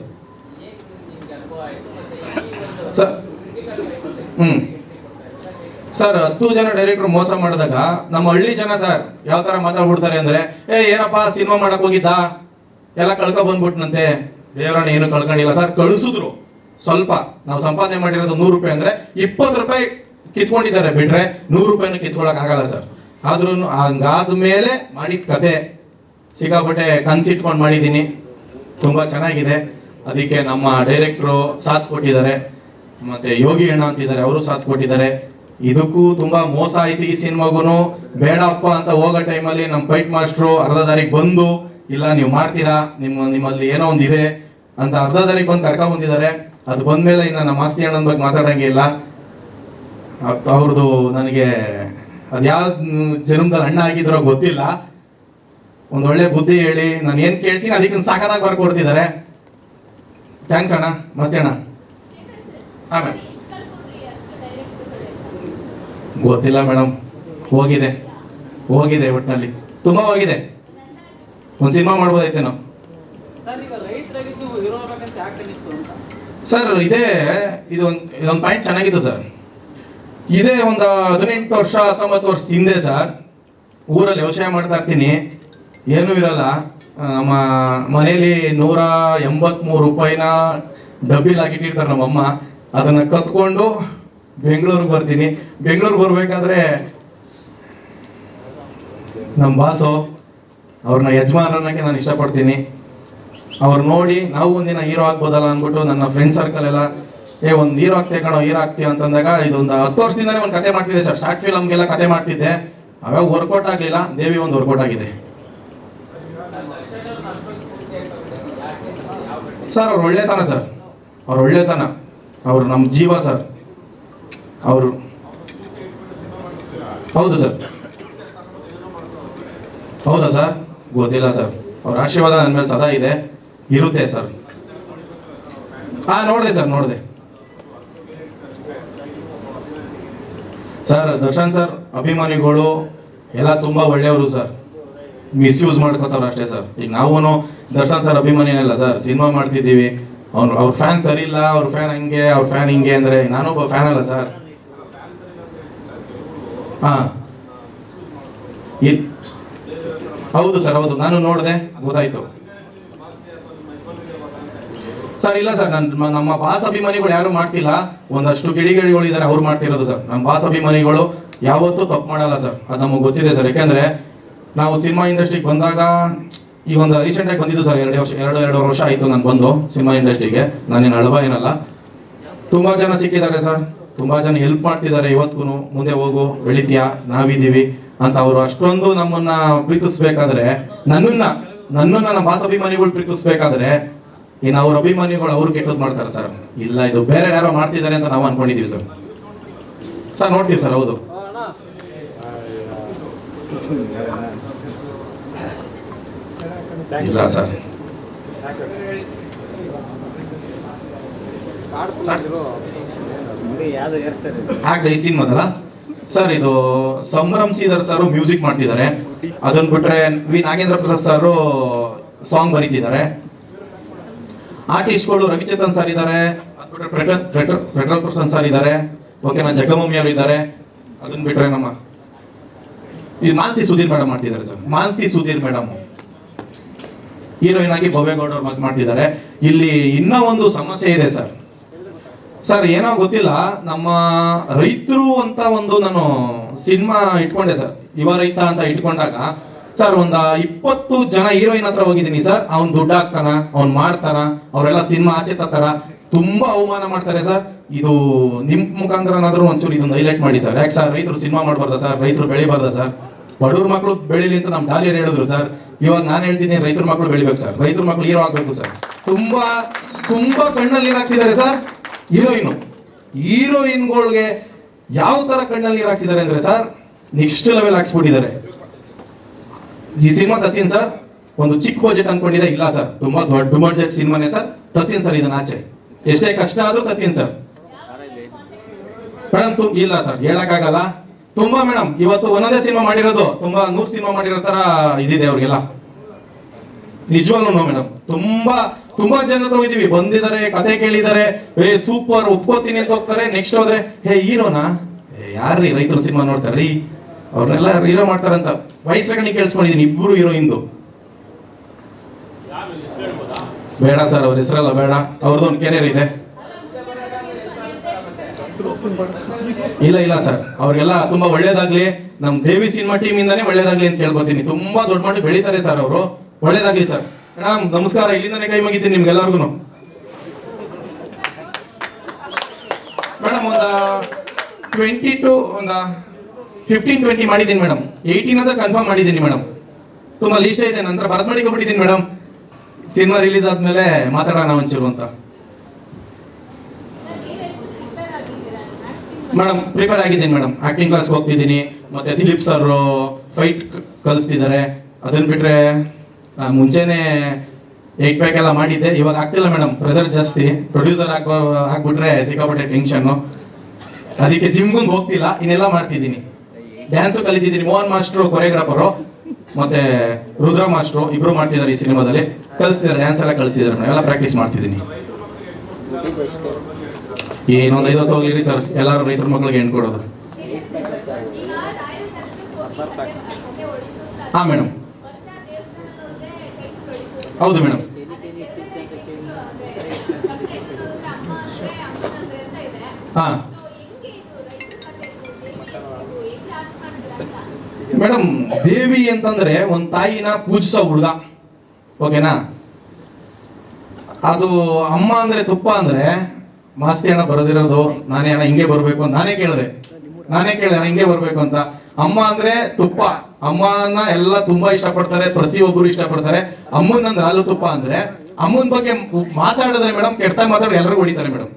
ಸರ್ ಸರ್ 10 ಜನ ಡೈರೆಕ್ಟರ್ ಮೋಸ ಮಾಡಿದಾಗ ನಮ್ಮ ಹಳ್ಳಿ ಜನ ಸರ್ ಯಾವ ತರ ಮಾತಾಡ್ಬಿಡ್ತಾರೆ ಅಂದ್ರೆ, ಏನಪ್ಪ ಸಿನಿಮಾ ಮಾಡಕ್ ಹೋಗಿದ್ದ, ಎಲ್ಲ ಕಳ್ಕೊ ಬಂದ್ಬಿಟ್ನಂತೆ. ದೇವರನ್ನ ಏನು ಕಳ್ಕೊಂಡಿಲ್ಲ ಸರ್, ಕಳಿಸಿದ್ರು. ಸ್ವಲ್ಪ ನಾವು ಸಂಪಾದನೆ ಮಾಡಿರೋದು 100 ರೂಪಾಯಿ ಅಂದ್ರೆ 20 ರೂಪಾಯಿ ಕಿತ್ಕೊಂಡಿದ್ದಾರೆ, ಬಿಟ್ರೆ 100 ರೂಪಾಯಿನೂ ಕಿತ್ಕೊಳಕ್ ಆಗಲ್ಲ ಸರ್. ಆದ್ರೂ ಹಂಗಾದ್ಮೇಲೆ ಮಾಡಿದ ಕತೆ ಸಿಕ್ಕಾಪಟ್ಟೆ ಕನ್ಸಿಟ್ಕೊಂಡು ಮಾಡಿದ್ದೀನಿ. ತುಂಬಾ ಚೆನ್ನಾಗಿದೆ. ಅದಕ್ಕೆ ನಮ್ಮ ಡೈರೆಕ್ಟ್ರು ಸಾಥ್ ಕೊಟ್ಟಿದ್ದಾರೆ, ಮತ್ತೆ ಯೋಗಿ ಅಣ್ಣ ಅಂತಿದ್ದಾರೆ, ಅವರು ಸಾಥ್ ಕೊಟ್ಟಿದ್ದಾರೆ. ಇದಕ್ಕೂ ತುಂಬಾ ಮೋಸ ಆಯ್ತು ಈ ಸಿನಿಮಾಗೂ. ಬೇಡಪ್ಪ ಅಂತ ಹೋಗೋ ಟೈಮಲ್ಲಿ ನಮ್ಮ ಫೈಟ್ ಮಾಸ್ಟ್ರು ಅರ್ಧ ದಾರಿಗೆ ಬಂದು, ಇಲ್ಲ ನೀವು ಮಾಡ್ತೀರಾ, ನಿಮ್ಮಲ್ಲಿ ಏನೋ ಒಂದಿದೆ ಅಂತ ಅರ್ಧ ದಾರಿಗೆ ಬಂದು ಕರ್ಕೊಂಡ್ ಬಂದಿದ್ದಾರೆ. ಅದು ಬಂದ್ಮೇಲೆ ಇನ್ನು ನಮ್ಮ ಮಾಸ್ತಿ ಅಣ್ಣನ ಬಗ್ಗೆ ಮಾತಾಡಂಗೆ ಇಲ್ಲ. ಅವ್ರದ್ದು ನನಗೆ ಅದ್ಯಾವ ಜನ್ಮದಲ್ಲಿ ಅಣ್ಣ ಆಗಿದ್ರೋ ಗೊತ್ತಿಲ್ಲ, ಒಂದು ಒಳ್ಳೆ ಬುದ್ಧಿ ಹೇಳಿ ನಾನು ಏನ್ ಕೇಳ್ತೀನಿ ಅದಕ್ಕೆ ಸಾಕಾದಾಗ ಬರ್ಕೊಡ್ತಿದ್ದಾರೆ. ಥ್ಯಾಂಕ್ಸ್ ಅಣ್ಣ, ಮಸ್ತಿ ಅಣ್ಣ. ಆಮೇಲೆ ಗೊತ್ತಿಲ್ಲ ಮೇಡಮ್, ಹೋಗಿದೆ ಒಟ್ಟಿನಲ್ಲಿ ತುಂಬಾ ಹೋಗಿದೆ. ಒಂದು ಸಿನಿಮಾ ಮಾಡ್ಬೋದೈತೆ ನಾವು ಸರ್. ಇದೊಂದು ಪಾಯಿಂಟ್ ಚೆನ್ನಾಗಿತ್ತು ಸರ್. ಇದೇ ಒಂದು 18 ವರ್ಷ 19 ವರ್ಷದ ಹಿಂದೆ ಸರ್, ಊರಲ್ಲಿ ವ್ಯವಸಾಯ ಮಾಡ್ತಾ ಇರ್ತೀನಿ, ಏನೂ ಇರಲ್ಲ. ನಮ್ಮ ಮನೇಲಿ 183 ರೂಪಾಯಿನ ಡಬ್ಬಿಲ್ ಹಾಕಿಟ್ಟಿರ್ತಾರೆ ನಮ್ಮಮ್ಮ. ಅದನ್ನ ಕತ್ಕೊಂಡು ಬೆಂಗಳೂರಿಗೆ ಬರ್ತೀನಿ. ಬೆಂಗಳೂರಿಗೆ ಬರ್ಬೇಕಾದ್ರೆ ನಮ್ಮ ಬಾಸು, ಅವ್ರನ್ನ ಯಜಮಾನರನ್ನಕ್ಕೆ ನಾನು ಇಷ್ಟಪಡ್ತೀನಿ. ಅವ್ರು ನೋಡಿ ನಾವು ಒಂದಿನ ಹೀರೋ ಆಗ್ಬೋದಲ್ಲ ಅಂದ್ಬಿಟ್ಟು ನನ್ನ ಫ್ರೆಂಡ್ ಸರ್ಕಲ್ ಎಲ್ಲ ಒಂದು ಹೀರೋ ಆಗ್ತೇ ಕಣೋ, ಹೀರೋ ಆಗ್ತೀವಿ ಅಂತಂದಾಗ ಇದೊಂದು 10 ವರ್ಷದಿಂದಾನೇ ಒಂದು ಕತೆ ಮಾಡ್ತಿದ್ದೆ ಸರ್. ಶಾರ್ಟ್ ಫಿಲಮ್ಗೆಲ್ಲ ಕತೆ ಮಾಡ್ತಿದ್ದೆ. ಅವಾಗ ವರ್ಕೌಟ್ ಆಗಲಿಲ್ಲ. ದೇವಿ ಒಂದು ವರ್ಕೌಟ್ ಆಗಿದೆ ಸರ್. ಅವ್ರು ಒಳ್ಳೆತನ ಸರ್, ಅವ್ರು ಒಳ್ಳೆತನ, ಅವ್ರು ನಮ್ಮ ಜೀವ ಸರ್. ಅವರು ಹೌದು ಸರ್. ಹೌದಾ ಸರ್? ಗೊತ್ತಿಲ್ಲ ಸರ್. ಅವ್ರ ಆಶೀರ್ವಾದ ನನ್ನ ಮೇಲೆ ಸದಾ ಇದೆ, ಇರುತ್ತೆ ಸರ್. ನೋಡಿದೆ ಸರ್, ನೋಡಿದೆ ಸರ್. ದರ್ಶನ್ ಸರ್ ಅಭಿಮಾನಿಗಳು ಎಲ್ಲ ತುಂಬಾ ಒಳ್ಳೆಯವರು ಸರ್. ಮಿಸ್ಯೂಸ್ ಮಾಡ್ಕೋತಾರ ಅಷ್ಟೇ ಸರ್. ಈಗ ನಾವು ದರ್ಶನ್ ಸರ್ ಅಭಿಮಾನಿನಲ್ಲ ಸರ್, ಸಿನಿಮಾ ಮಾಡ್ತಿದ್ದೀವಿ. ಅವ್ರ ಫ್ಯಾನ್ ಸರಿ ಇಲ್ಲ, ಅವ್ರ ಫ್ಯಾನ್ ಹಂಗೆ, ಅವ್ರ ಫ್ಯಾನ್ ಹಿಂಗೆ ಅಂದ್ರೆ ನಾನೊಬ್ಬ ಫ್ಯಾನ್ ಅಲ್ಲ ಸರ್. ಹೌದು ಸರ್, ಹೌದು, ನಾನು ನೋಡಿದೆ, ಗೊತ್ತಾಯ್ತು ಸರ್. ಇಲ್ಲ ಸರ್, ನಮ್ಮ ಬಾಸ್ ಅಭಿಮಾನಿಗಳು ಯಾರು ಮಾಡ್ತಿಲ್ಲ. ಒಂದಷ್ಟು ಕಿಡಿಗೇಡಿಗಳು ಇದ್ದಾರೆ, ಅವ್ರು ಮಾಡ್ತಿರೋದು ಸರ್. ನಮ್ಮ ಬಾಸ್ ಅಭಿಮಾನಿಗಳು ಯಾವತ್ತೂ ತಪ್ಪು ಮಾಡಲ್ಲ ಸರ್, ಅದು ನಮಗೆ ಗೊತ್ತಿದೆ ಸರ್. ಯಾಕೆಂದ್ರೆ ನಾವು ಸಿನಿಮಾ ಇಂಡಸ್ಟ್ರಿಗೆ ಬಂದಾಗ, ಈಗ ಒಂದು ರೀಸೆಂಟಾಗಿ ಬಂದಿದ್ದು ಸರ್, 2 ವರ್ಷ ಆಯಿತು ನಾನು ಬಂದು ಸಿನಿಮಾ ಇಂಡಸ್ಟ್ರಿಗೆ. ನಾನೇನು ಅಳಬ ಏನಲ್ಲ. ತುಂಬ ಜನ ಸಿಕ್ಕಿದ್ದಾರೆ ಸರ್, ತುಂಬ ಜನ ಹೆಲ್ಪ್ ಮಾಡ್ತಿದ್ದಾರೆ. ಇವತ್ತಿಗೂ ಮುಂದೆ ಹೋಗು, ಬೆಳಿತೀಯಾ, ನಾವಿದ್ದೀವಿ ಅಂತ ಅವರು ಅಷ್ಟೊಂದು ನಮ್ಮನ್ನ ಪ್ರೀತಿಸ್ಬೇಕಾದ್ರೆ, ನನ್ನನ್ನ ನಮ್ಮ ಬಾಸ್ ಅಭಿಮಾನಿಗಳು ಪ್ರೀತಿಸ್ಬೇಕಾದ್ರೆ, ಇನ್ನು ಅವ್ರ ಅಭಿಮಾನಿಗಳು ಅವ್ರು ಕೆಟ್ಟದ್ದು ಮಾಡ್ತಾರೆ ಸರ್. ಇಲ್ಲ, ಇದು ಬೇರೆ ಯಾರೋ ಮಾಡ್ತಿದ್ದಾರೆ ಅಂತ ನಾವು ಅನ್ಕೊಂಡಿದೀವಿ ಸರ್. ನೋಡ್ತೀವಿ ಸರ್. ಹೌದು ಇಲ್ಲ ಸರ್. ಆಗ್ಲೇ ಈ ಸೀನ್ ಮೊದಲ ಸರ್, ಇದು ಸಂಭ್ರಮ್ ಶ್ರೀಧರ್ ಸರ್ ಮ್ಯೂಸಿಕ್ ಮಾಡ್ತಿದ್ದಾರೆ. ಅದನ್ನ ಬಿಟ್ರೆ V Nagendra Prasad sir song ಬರೀತಿದ್ದಾರೆ. ಆರ್ಟಿಸ್ಟ್ಗಳು ರವಿಚೇತನ್ ಸರ್ ಇದ್ದಾರೆ, ಪೆಟ್ರೋಲ್ ಪರ್ಸನ್ ಸರ್ ಇದ್ದಾರೆ, ಓಕೆನಾ, ಜಗಮಮ್ಮಿ ಅವರು ಇದ್ದಾರೆ. ಅದನ್ನ ಬಿಟ್ರೆ ನಮ್ಮ ಈ ಮಾನ್ಸಿ ಸುಧೀರ್ ಮೇಡಮ್ ಮಾಡ್ತಿದ್ದಾರೆ sir. Mansi Sudhir madam heroine ಆಗಿ ಭವ್ಯಗೌಡ ಅವ್ರು ಮತ್ತೆ ಮಾಡ್ತಿದ್ದಾರೆ. ಇಲ್ಲಿ ಇನ್ನೂ ಒಂದು ಸಮಸ್ಯೆ ಇದೆ ಸರ್. ಏನೋ ಗೊತ್ತಿಲ್ಲ, ನಮ್ಮ ರೈತರು ಅಂತ ಒಂದು ನಾನು ಸಿನಿಮಾ ಇಟ್ಕೊಂಡೆ ಸರ್, ಯುವ ರೈತ ಅಂತ ಇಟ್ಕೊಂಡಾಗ ಸರ್, ಒಂದು 20 ಜನ ಹೀರೋಯಿನ್ ಹತ್ರ ಹೋಗಿದ್ದೀನಿ ಸರ್. ಅವ್ನು ದುಡ್ಡು ಹಾಕ್ತಾನ, ಅವ್ನು ಮಾಡ್ತಾನ, ಅವರೆಲ್ಲ ಸಿನಿಮಾ ಆಚೆ ತತ್ತಾರ, ತುಂಬಾ ಅವಮಾನ ಮಾಡ್ತಾರೆ ಸರ್. ಇದು ನಿಮ್ ಮುಖಾಂತರನಾದ್ರೂ ಒಂಚೂರು ಇದೊಂದು ಹೈಲೈಟ್ ಮಾಡಿ ಸರ್. ಯಾಕೆ ಸರ್, ರೈತರು ಸಿನಿಮಾ ಮಾಡಬಾರ್ದ ಸರ್? ರೈತರು ಬೆಳಿಬಾರ್ದ ಸರ್? ಬಡವ್ರ ಮಕ್ಕಳು ಬೆಳಿಲಿ ಅಂತ ನಮ್ಮ ಡಾಲಿಯರ್ ಹೇಳಿದ್ರು ಸರ್. ಇವಾಗ ನಾನು ಹೇಳ್ತೀನಿ, ರೈತರ ಮಕ್ಕಳು ಬೆಳಿಬೇಕು ಸರ್, ರೈತರ ಮಕ್ಕಳು ಹೀರೋ ಆಗ್ಬೇಕು ಸರ್. ತುಂಬಾ ಕಣ್ಣಲ್ಲಿ ನೀರು ಹಾಕ್ಸಿದ್ದಾರೆ ಸರ್ ಹೀರೋಯಿನ್ಗಳಿಗೆ. ಯಾವ ತರ ಕಣ್ಣಲ್ಲಿ ನೀರು ಹಾಕ್ಸಿದ್ದಾರೆ ಅಂದ್ರೆ ಸರ್, ನೆಕ್ಸ್ಟ್ ಲೆವೆಲ್ ಹಾಕ್ಸ್ಬಿಟ್ಟಿದ್ದಾರೆ. ಈ ಸಿನಿಮಾ ತತ್ತೀನಿ ಸರ್, ಒಂದು ಚಿಕ್ಕ ಬಜೆಟ್ ಅನ್ಕೊಂಡಿದೆ, ಇಲ್ಲ ಸರ್, ತುಂಬಾ ದೊಡ್ಡ ಬಜೆಟ್ ಸಿನಿಮಾನೇ ಸರ್. ತತ್ತೀನಿ ಸರ್, ಇದನ್ನ ಆಚೆ ಎಷ್ಟೇ ಕಷ್ಟ ಆದ್ರೂ ತತ್ತೀನಿ ಸರ್. ಮೇಡಮ್ ಇಲ್ಲ ಸರ್ ಹೇಳಕ್ಕಾಗಲ್ಲ. ತುಂಬಾ ಮೇಡಮ್ ಇವತ್ತು ಒಂದೊಂದೇ ಸಿನಿಮಾ ಮಾಡಿರೋದು ತುಂಬಾ 100 ಸಿನಿಮಾ ಮಾಡಿರೋ ತರ ಇದಿದೆ ಅವ್ರಿಗೆಲ್ಲ. ನಿಜವಾಗ್ಲೂ ಮೇಡಮ್ ತುಂಬಾ ಜನ ಹೋಗಿದೀವಿ, ಬಂದಿದ್ದಾರೆ, ಕತೆ ಕೇಳಿದ್ದಾರೆ, ಸೂಪರ್ ಒಪ್ಕೋತೀನಿ ಅಂತ ಹೋಗ್ತಾರೆ. ನೆಕ್ಸ್ಟ್ ಹೋದ್ರೆ ಹೀರೋನಾ, ಯಾರ್ರೀ ರೈತರ ಸಿನಿಮಾ ನೋಡ್ತಾರ್ರಿ, ಅವ್ರನ್ನೆಲ್ಲ ಹೀರೋ ಮಾಡ್ತಾರಂತ ವಾಯ್ಸ್ ರೆಕಾರ್ಡಿಂಗ್ ಕೇಳಿಸ್ಕೊಂಡಿದೀನಿ. ಇಬ್ರು ಹೀರೋಯಿಂದು ಬೇಡ ಸರ್, ಅವ್ರ ಹೆಸರಲ್ಲ ಬೇಡ. ಅವ್ರದ್ದು ಒಂದು ಕೆರಿಯರ್ ಇದೆ. ಇಲ್ಲ ಸರ್, ಅವ್ರಿಗೆಲ್ಲ ತುಂಬಾ ಒಳ್ಳೇದಾಗ್ಲಿ, ನಮ್ ದೇವಿ ಸಿನಿಮಾ ಟೀಮ್ ಇಂದಾನೆ ಒಳ್ಳೇದಾಗ್ಲಿ ಅಂತ ಕೇಳ್ಕೊತೀನಿ. ತುಂಬಾ ದೊಡ್ಡ ಮಟ್ಟಿಗೆ ಬೆಳೀತಾರೆ ಸರ್ ಅವರು. ಒಳ್ಳೇದಾಗ್ಲಿ ಸರ್. ಮೇಡಮ್ ನಮಸ್ಕಾರ, ಇಲ್ಲಿಂದಾನೆ ಕೈ ಮುಗಿತೀನಿ ನಿಮ್ಗೆಲ್ಲರಿಗೂ. ಮೇಡಮ್ ಒಂದು 15-20 ಮಾಡಿದ್ದೀನಿ ಮೇಡಮ್. 18 ಅಂತ ಕನ್ಫರ್ಮ್ ಮಾಡಿದ್ದೀನಿ ಮೇಡಮ್. ತುಂಬಾ ಲೀಸ್ಟ್ ಇದೆ, ನಂತರ ಬರದ್ ಮಾಡಿಕೊಬಿಟ್ಟಿದ್ದೀನಿ ಮೇಡಮ್. ಸಿನಿಮಾ ರಿಲೀಸ್ ಆದ್ಮೇಲೆ ಮಾತಾಡೋಣ ಒಂಚೂರು ಅಂತ. ಮೇಡಮ್ ಪ್ರಿಪೇರ್ ಆಗಿದ್ದೀನಿ ಮೇಡಮ್, ಆಕ್ಟಿಂಗ್ ಕ್ಲಾಸ್ ಹೋಗ್ತಿದ್ದೀನಿ. ಮತ್ತೆ ದಿಲೀಪ್ ಸರ್ ಫೈಟ್ ಕಲಿಸ್ತಿದ್ದಾರೆ. ಅದನ್ನ ಬಿಟ್ರೆ ನಾನು ಮುಂಚೆನೆ 8 ಪ್ಯಾಕ್ ಎಲ್ಲ ಮಾಡಿದ್ದೆ, ಇವಾಗ ಆಗ್ತಿಲ್ಲ ಮೇಡಮ್, ಪ್ರೆಷರ್ ಜಾಸ್ತಿ. ಪ್ರೊಡ್ಯೂಸರ್ ಆಗ್ಬಿಟ್ರೆ ಸಿಕ್ಕಾಪಟ್ಟೆ ಟೆನ್ಷನ್, ಅದಕ್ಕೆ ಜಿಮ್ಗೂ ಹೋಗ್ತಿಲ್ಲ. ಇನ್ನೆಲ್ಲ ಮಾಡ್ತಿದ್ದೀನಿ. ಡ್ಯಾನ್ಸು ಕಲಿತಿದ್ದೀನಿ. ಮೋಹನ್ ಮಾಸ್ಟ್ರು ಕೊರಿಯೋಗ್ರಾಫರು, ಮತ್ತೆ ರುದ್ರ ಮಾಸ್ಟ್ರು ಇಬ್ರು ಮಾಡ್ತಿದ್ದಾರೆ ಈ ಸಿನಿಮಾದಲ್ಲಿ. ಕಲಿಸ್ತಿದ್ದಾರೆ, ಡ್ಯಾನ್ಸ್ ಎಲ್ಲ ಕಲಿಸ್ತಿದ್ದಾರೆ ಮೇಡಮ್. ಎಲ್ಲ ಪ್ರಾಕ್ಟೀಸ್ ಮಾಡ್ತಿದ್ದೀನಿ. ಏನೊಂದು 5 ವರ್ಷ ಹೋಗ್ಲಿರಿ ಸರ್, ಎಲ್ಲರೂ ರೈತರ ಮಕ್ಕಳಿಗೆ ಹೆಣ್ಣು ಕೊಡೋದು. ಹಾ ಮೇಡಮ್, ಹೌದು ಮೇಡಮ್. ಹಾ ಮೇಡಮ್, ದೇವಿ ಅಂತಂದ್ರೆ ಒಂದ್ ತಾಯಿನ ಪೂಜಿಸೋ ಹುಡುಗ, ಓಕೆನಾ? ಅದು ಅಮ್ಮ ಅಂದ್ರೆ ತುಪ್ಪ ಅಂದ್ರೆ ಮಾಸ್ತಿ ಅಣ್ಣ ಬರೋದಿರೋದು ನಾನೇ ಅಣ್ಣ ಹಿಂಗೆ ಬರ್ಬೇಕು ಅಂತ ನಾನೇ ಕೇಳಿದೆ ಅಣ್ಣ ಹಿಂಗೆ ಬರ್ಬೇಕು ಅಂತ. ಅಮ್ಮ ಅಂದ್ರೆ ತುಪ್ಪ, ಅಮ್ಮನ ಎಲ್ಲ ತುಂಬಾ ಇಷ್ಟಪಡ್ತಾರೆ, ಪ್ರತಿಯೊಬ್ಬರು ಇಷ್ಟಪಡ್ತಾರೆ. ಅಮ್ಮನಂದ್ರೆ ಹಾಲು ತುಪ್ಪ ಅಂದ್ರೆ ಅಮ್ಮನ ಬಗ್ಗೆ ಮಾತಾಡಿದ್ರೆ ಮೇಡಮ್, ಕೆಟ್ಟಾಗಿ ಮಾತಾಡಿದ್ರೆ ಎಲ್ಲರೂ ಹೊಡಿತಾರೆ ಮೇಡಮ್.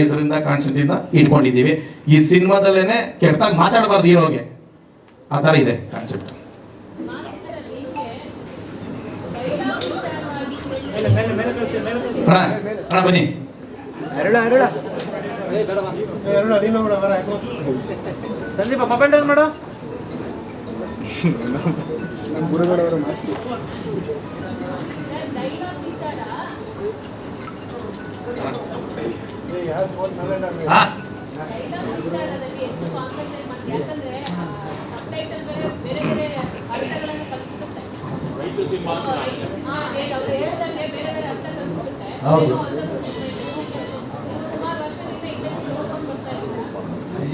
ಇದರಿಂದ ಕಾನ್ಸೆಪ್ಟ್ ಇಂದ ಇಟ್ಕೊಂಡಿದ್ದೀವಿ. ಈ ಸಿನಿಮಾದಲ್ಲೇನೆ ಕೆಟ್ಟಾಗಿ ಮಾತಾಡಬಾರ್ದು ಹೀರೋಗೆ, ಆ ತರ ಇದೆ ಕಾನ್ಸೆಪ್ಟ್. ಅಣ್ಣ ಬನ್ನಿ. ಹೌದು,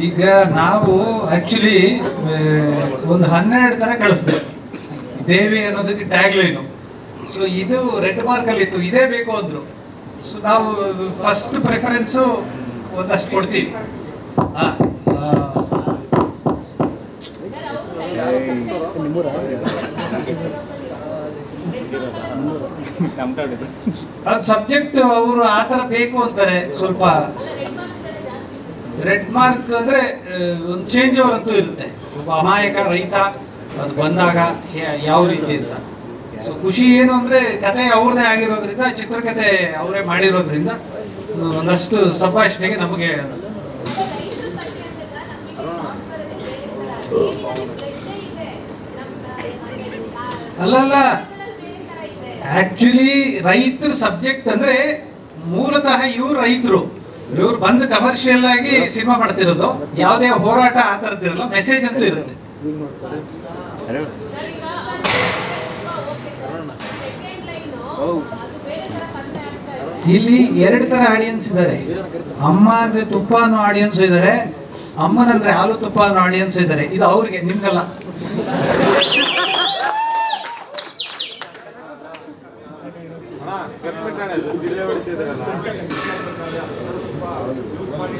ಈಗ ನಾವು ಆಕ್ಚುಲಿ ಒಂದು 12 ತರ ಕಳಿಸ್ಬೇಕು ದೇವಿ ಅನ್ನೋದಕ್ಕೆ ಟ್ಯಾಗ್ ಲೈನು. ಸೊ ಇದು ರೆಡ್ ಮಾರ್ಕ್ ಅಲ್ಲಿ ಇತ್ತು, ಇದೇ ಬೇಕು ಅಂದ್ರು. ಸೊ ನಾವು ಫಸ್ಟ್ ಪ್ರಿಫರೆನ್ಸು ಒಂದಷ್ಟು ಕೊಡ್ತೀವಿ. ಅದು ಸಬ್ಜೆಕ್ಟ್ ಅವರು ಆ ಥರ ಬೇಕು ಅಂತಾರೆ. ಸ್ವಲ್ಪ ರೆಡ್ ಮಾರ್ಕ್ ಅಂದ್ರೆ ಒಂದು ಚೇಂಜ್ ಓವರ್ ಅಂತೂ ಇರುತ್ತೆ. ಒಬ್ಬ ಅಮಾಯಕ ರೈತ ಅದು ಬಂದಾಗ ಯಾವ ರೀತಿ ಅಂತ. ಸೊ ಖುಷಿ ಏನು ಅಂದ್ರೆ ಕತೆ ಅವ್ರದೇ ಆಗಿರೋದ್ರಿಂದ, ಚಿತ್ರಕಥೆ ಅವರೇ ಮಾಡಿರೋದ್ರಿಂದ ಒಂದಷ್ಟು ಸಂಭಾಷಣೆಗೆ ನಮಗೆ ಅಲ್ಲಲ್ಲ, ಆಕ್ಚುಲಿ ರೈತರ ಸಬ್ಜೆಕ್ಟ್ ಅಂದ್ರೆ ಮೂಲತಃ ಇವ್ರು ರೈತರು, ಇವ್ರು ಬಂದು ಕಮರ್ಷಿಯಲ್ ಆಗಿ ಸಿನಿಮಾ ಮಾಡ್ತಿರೋದು. ಯಾವುದೇ ಹೋರಾಟ ಆ ಥರದ್ದಿರಲ್ಲ, ಮೆಸೇಜ್ ಅಂತೂ ಇರುತ್ತೆ. ಇಲ್ಲಿ 2 ತರ ಆಡಿಯನ್ಸ್ ಇದ್ದಾರೆ. ಅಮ್ಮ ಅಂದ್ರೆ ತುಪ್ಪ ಅನ್ನೋ ಆಡಿಯನ್ಸ್ ಇದ್ದಾರೆ, ಅಮ್ಮನಂದ್ರೆ ಹಾಲು ತುಪ್ಪ ಅನ್ನೋ ಆಡಿಯನ್ಸ್ ಇದ್ದಾರೆ. ಇದು ಅವ್ರಿಗೆ, ನಿಮ್ಗಲ್ಲ.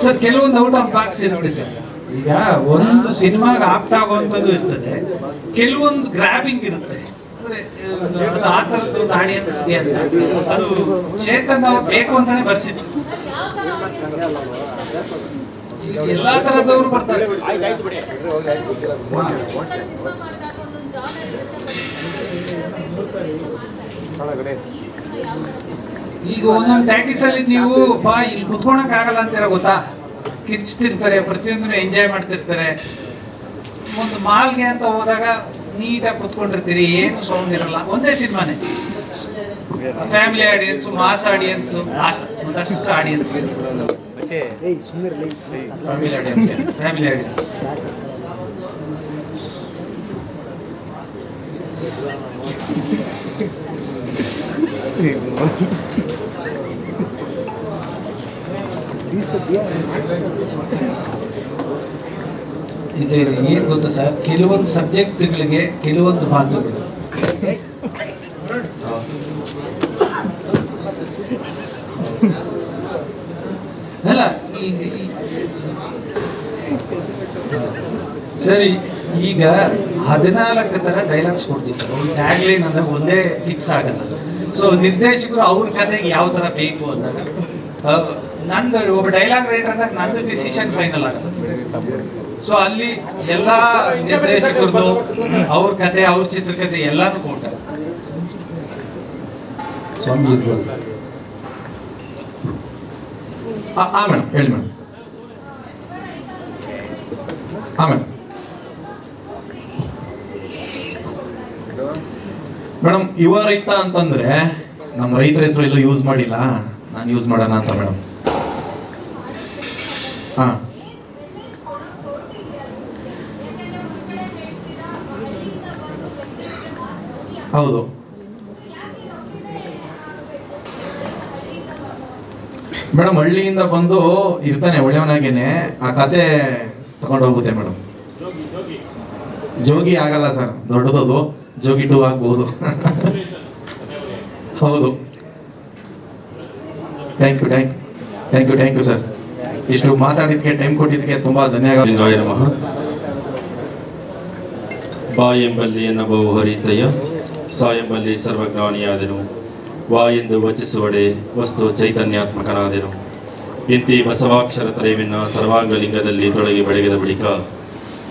ಸರ್ ಕೆಲವೊಂದು ಔಟ್ ಆಫ್ ಬಾಕ್ಸ್ ಇರುತ್ತೆ ಸರ್. ಈಗ ಒಂದು ಸಿನಿಮಾಗೆ ಆಪ್ಟ್ ಆಗುವಂಥದ್ದು ಇರ್ತದೆ, ಕೆಲವೊಂದು ಗ್ರಾಬಿಂಗ್ ಇರುತ್ತೆ. ಅಂದ್ರೆ ಆ ಥರದ್ದು ಒಂದು ಆಡಿಯನ್ಸ್ಗೆ ಅಂತ ಅದು ಚೇತನ್ ಅವ್ರು ಬೇಕು ಅಂತಾನೆ ಬರ್ಸಿದ್ರು. ಎಲ್ಲಾ ತರದವರು ಬರ್ತಾರೆ. ಈಗ ಒಂದೊಂದು ಟ್ಯಾಕ್ಟಿಸ್ ಅಲ್ಲಿ ನೀವು ಇಲ್ಲಿ ಕುತ್ಕೊಳಕ್ ಆಗಲ್ಲ ಅಂತೀರ ಗೊತ್ತಾ? ಕಿರ್ಚ್ತಿರ್ತಾರೆ, ಪ್ರತಿಯೊಂದನ್ನು ಎಂಜಾಯ್ ಮಾಡ್ತಿರ್ತಾರೆ. ಒಂದು ಮಾಲ್ಗೆ ಅಂತ ಹೋದಾಗ ನೀಟಾಗಿ ಕುತ್ಕೊಂಡಿರ್ತೀರಿ, ಏನು ಸೌಂಡ್ ಇರಲ್ಲ. ಒಂದೇ ಸಿನಿಮಾನೇ, ಫ್ಯಾಮಿಲಿ ಆಡಿಯನ್ಸ್, ಮಾಸ್ ಆಡಿಯನ್ಸ್, ಒಂದಷ್ಟು ಆಡಿಯನ್ಸ್, ಫ್ಯಾಮಿಲಿ ಆಡಿಯನ್ಸ್. ಇದು ಏನು ಗೊತ್ತಾ ಸರ್, ಕೆಲವೊಂದು ಸಬ್ಜೆಕ್ಟ್ಗಳಿಗೆ ಕೆಲವೊಂದು ಮಾತುಗಳು ಅಲ್ಲ. ಸರಿ, ಈಗ 14 ಥರ ಡೈಲಾಗ್ಸ್ ಕೊಡ್ತಿದ್ರು. ಟ್ಯಾಗ್ಲೈನ್ ಅಂದಾಗ ಒಂದೇ ಫಿಕ್ಸ್ ಆಗಲ್ಲ. ಸೊ ನಿರ್ದೇಶಕರು ಅವ್ರ ಕತೆಗೆ ಯಾವ ಥರ ಬೇಕು ಅಂದಾಗ, ನಂದು ಒಬ್ಬ ಡೈಲಾಗ್ ರೈಟರ್ ಅಂದಾಗ ನಂದು ಡಿಸಿಷನ್ ಫೈನಲ್ ಆಗಲ್ಲ. ಸೊ ಅಲ್ಲಿ ಎಲ್ಲ ನಿರ್ದೇಶಕರದು ಅವ್ರ ಕತೆ, ಅವ್ರ ಚಿತ್ರಕಥೆ ಎಲ್ಲಾನು ಕೊಟ್ಟ. ಮೇಡಮ್ ಹೇಳಿ ಮೇಡಮ್. ಮೇಡಮ್ ಯುವ ರೈತ ಅಂತಂದ್ರೆ ನಮ್ಮ ರೈತರ ಹೆಸರು ಎಲ್ಲೂ ಯೂಸ್ ಮಾಡಿಲ್ಲ, ನಾನು ಯೂಸ್ ಮಾಡೋಣ ಅಂತ ಮೇಡಮ್. ಹಾಂ, ಹೌದು. ಮೇಡಮ್ ಹಳ್ಳಿಯಿಂದ ಬಂದು ಇರ್ತಾನೆ ಒಳ್ಳೆಯವನಾಗೇನೆ, ಆ ಕತೆ ತಗೊಂಡು ಹೋಗುತ್ತೆ ಮೇಡಮ್. ಜೋಗಿ ಆಗಲ್ಲ ಸರ್, ದೊಡ್ಡದದು. ಜೋಗಿ 2 ಆಗ್ಬಹುದು. ಹೌದು. Thank you sir. ಇಷ್ಟು ಮಾತಾಡಿದ್ಕೆ, ಟೈಮ್ ಕೊಟ್ಟಿದ್ದಕ್ಕೆ ತುಂಬಾ ಧನ್ಯವಾದ. ನಮಃ. ಬಾ ಎಂಬಲ್ಲಿ ಎನ್ನಬಹು ಹರಿತಯ್ಯ, ಸಾ ಎಂಬಲ್ಲಿ ಸರ್ವಜ್ಞಾನಿಯಾದೆನು, ವಾ ಎಂದು ವಚಿಸುವಡೆ ವಸ್ತು ಚೈತನ್ಯಾತ್ಮಕನಾದೆನು. ಇಂತಿ ಬಸವಾಕ್ಷರ ತ್ರಯವಿನ ಸರ್ವಾಂಗಲಿಂಗದಲ್ಲಿ ತೊಡಗಿ ಬೆಳಗಿದ ಬಳಿಕ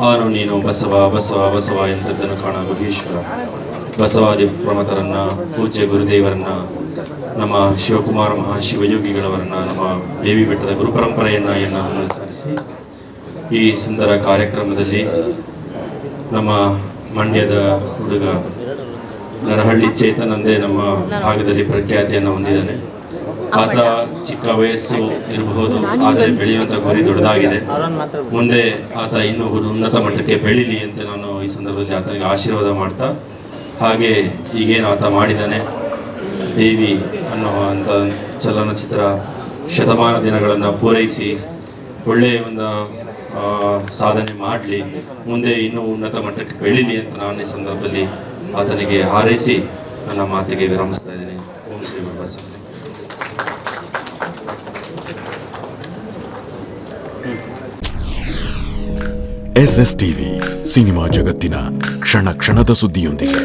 ಆನು ನೀನು ಬಸವ ಬಸವ ಬಸವ ಎಂಥದ್ದನ್ನು ಕಾಣ ಗುಹೇಶ್ವರ. ಬಸವಾದಿ ಪ್ರಮತರನ್ನ, ಪೂಜ್ಯ ಗುರುದೇವರನ್ನ, ನಮ್ಮ ಶಿವಕುಮಾರ ಮಹಾಶಿವಯೋಗಿಗಳವರನ್ನ, ನಮ್ಮ ದೇವಿ ಬೆಟ್ಟದ ಗುರು ಪರಂಪರೆಯನ್ನು ಅನುಸರಿಸಿ ಈ ಸುಂದರ ಕಾರ್ಯಕ್ರಮದಲ್ಲಿ ನಮ್ಮ ಮಂಡ್ಯದ ಹುಡುಗ ನರಹಳ್ಳಿ ಚೇತನ್ ಅಂದೇ ನಮ್ಮ ಭಾಗದಲ್ಲಿ ಪ್ರಖ್ಯಾತಿಯನ್ನು ಹೊಂದಿದ್ದಾನೆ. ಆತ ಚಿಕ್ಕ ವಯಸ್ಸು ಇರಬಹುದು, ಆದರೆ ಬೆಳೆಯುವಂಥ ಗುರಿ ದೊಡ್ಡದಾಗಿದೆ. ಮುಂದೆ ಆತ ಇನ್ನೂ ಉನ್ನತ ಮಟ್ಟಕ್ಕೆ ಬೆಳೀಲಿ ಅಂತ ನಾನು ಈ ಸಂದರ್ಭದಲ್ಲಿ ಆತನಿಗೆ ಆಶೀರ್ವಾದ ಮಾಡ್ತಾ, ಹಾಗೆ ಈಗೇನು ಆತ ಮಾಡಿದ್ದಾನೆ ದೇವಿ ಅನ್ನುವಂಥ ಚಲನಚಿತ್ರ ಶತಮಾನ ದಿನಗಳನ್ನು ಪೂರೈಸಿ ಒಳ್ಳೆಯ ಒಂದು ಸಾಧನೆ ಮಾಡಲಿ, ಮುಂದೆ ಇನ್ನೂ ಉನ್ನತ ಮಟ್ಟಕ್ಕೆ ಬೆಳೀಲಿ ಅಂತ ನಾನು ಈ ಸಂದರ್ಭದಲ್ಲಿ ಆತನಿಗೆ ಹಾರೈಸಿ ನನ್ನ ಮಾತಿಗೆ ವಿರಮಿಸ್ತಾ ಇದ್ದೇನೆ. ಓಂ ಶ್ರೀ ಬಸವ. SSTV ಸಿನಿಮಾ ಜಗತ್ತಿನ ಕ್ಷಣ ಕ್ಷಣದ ಸುದ್ದಿಯೊಂದಿಗೆ.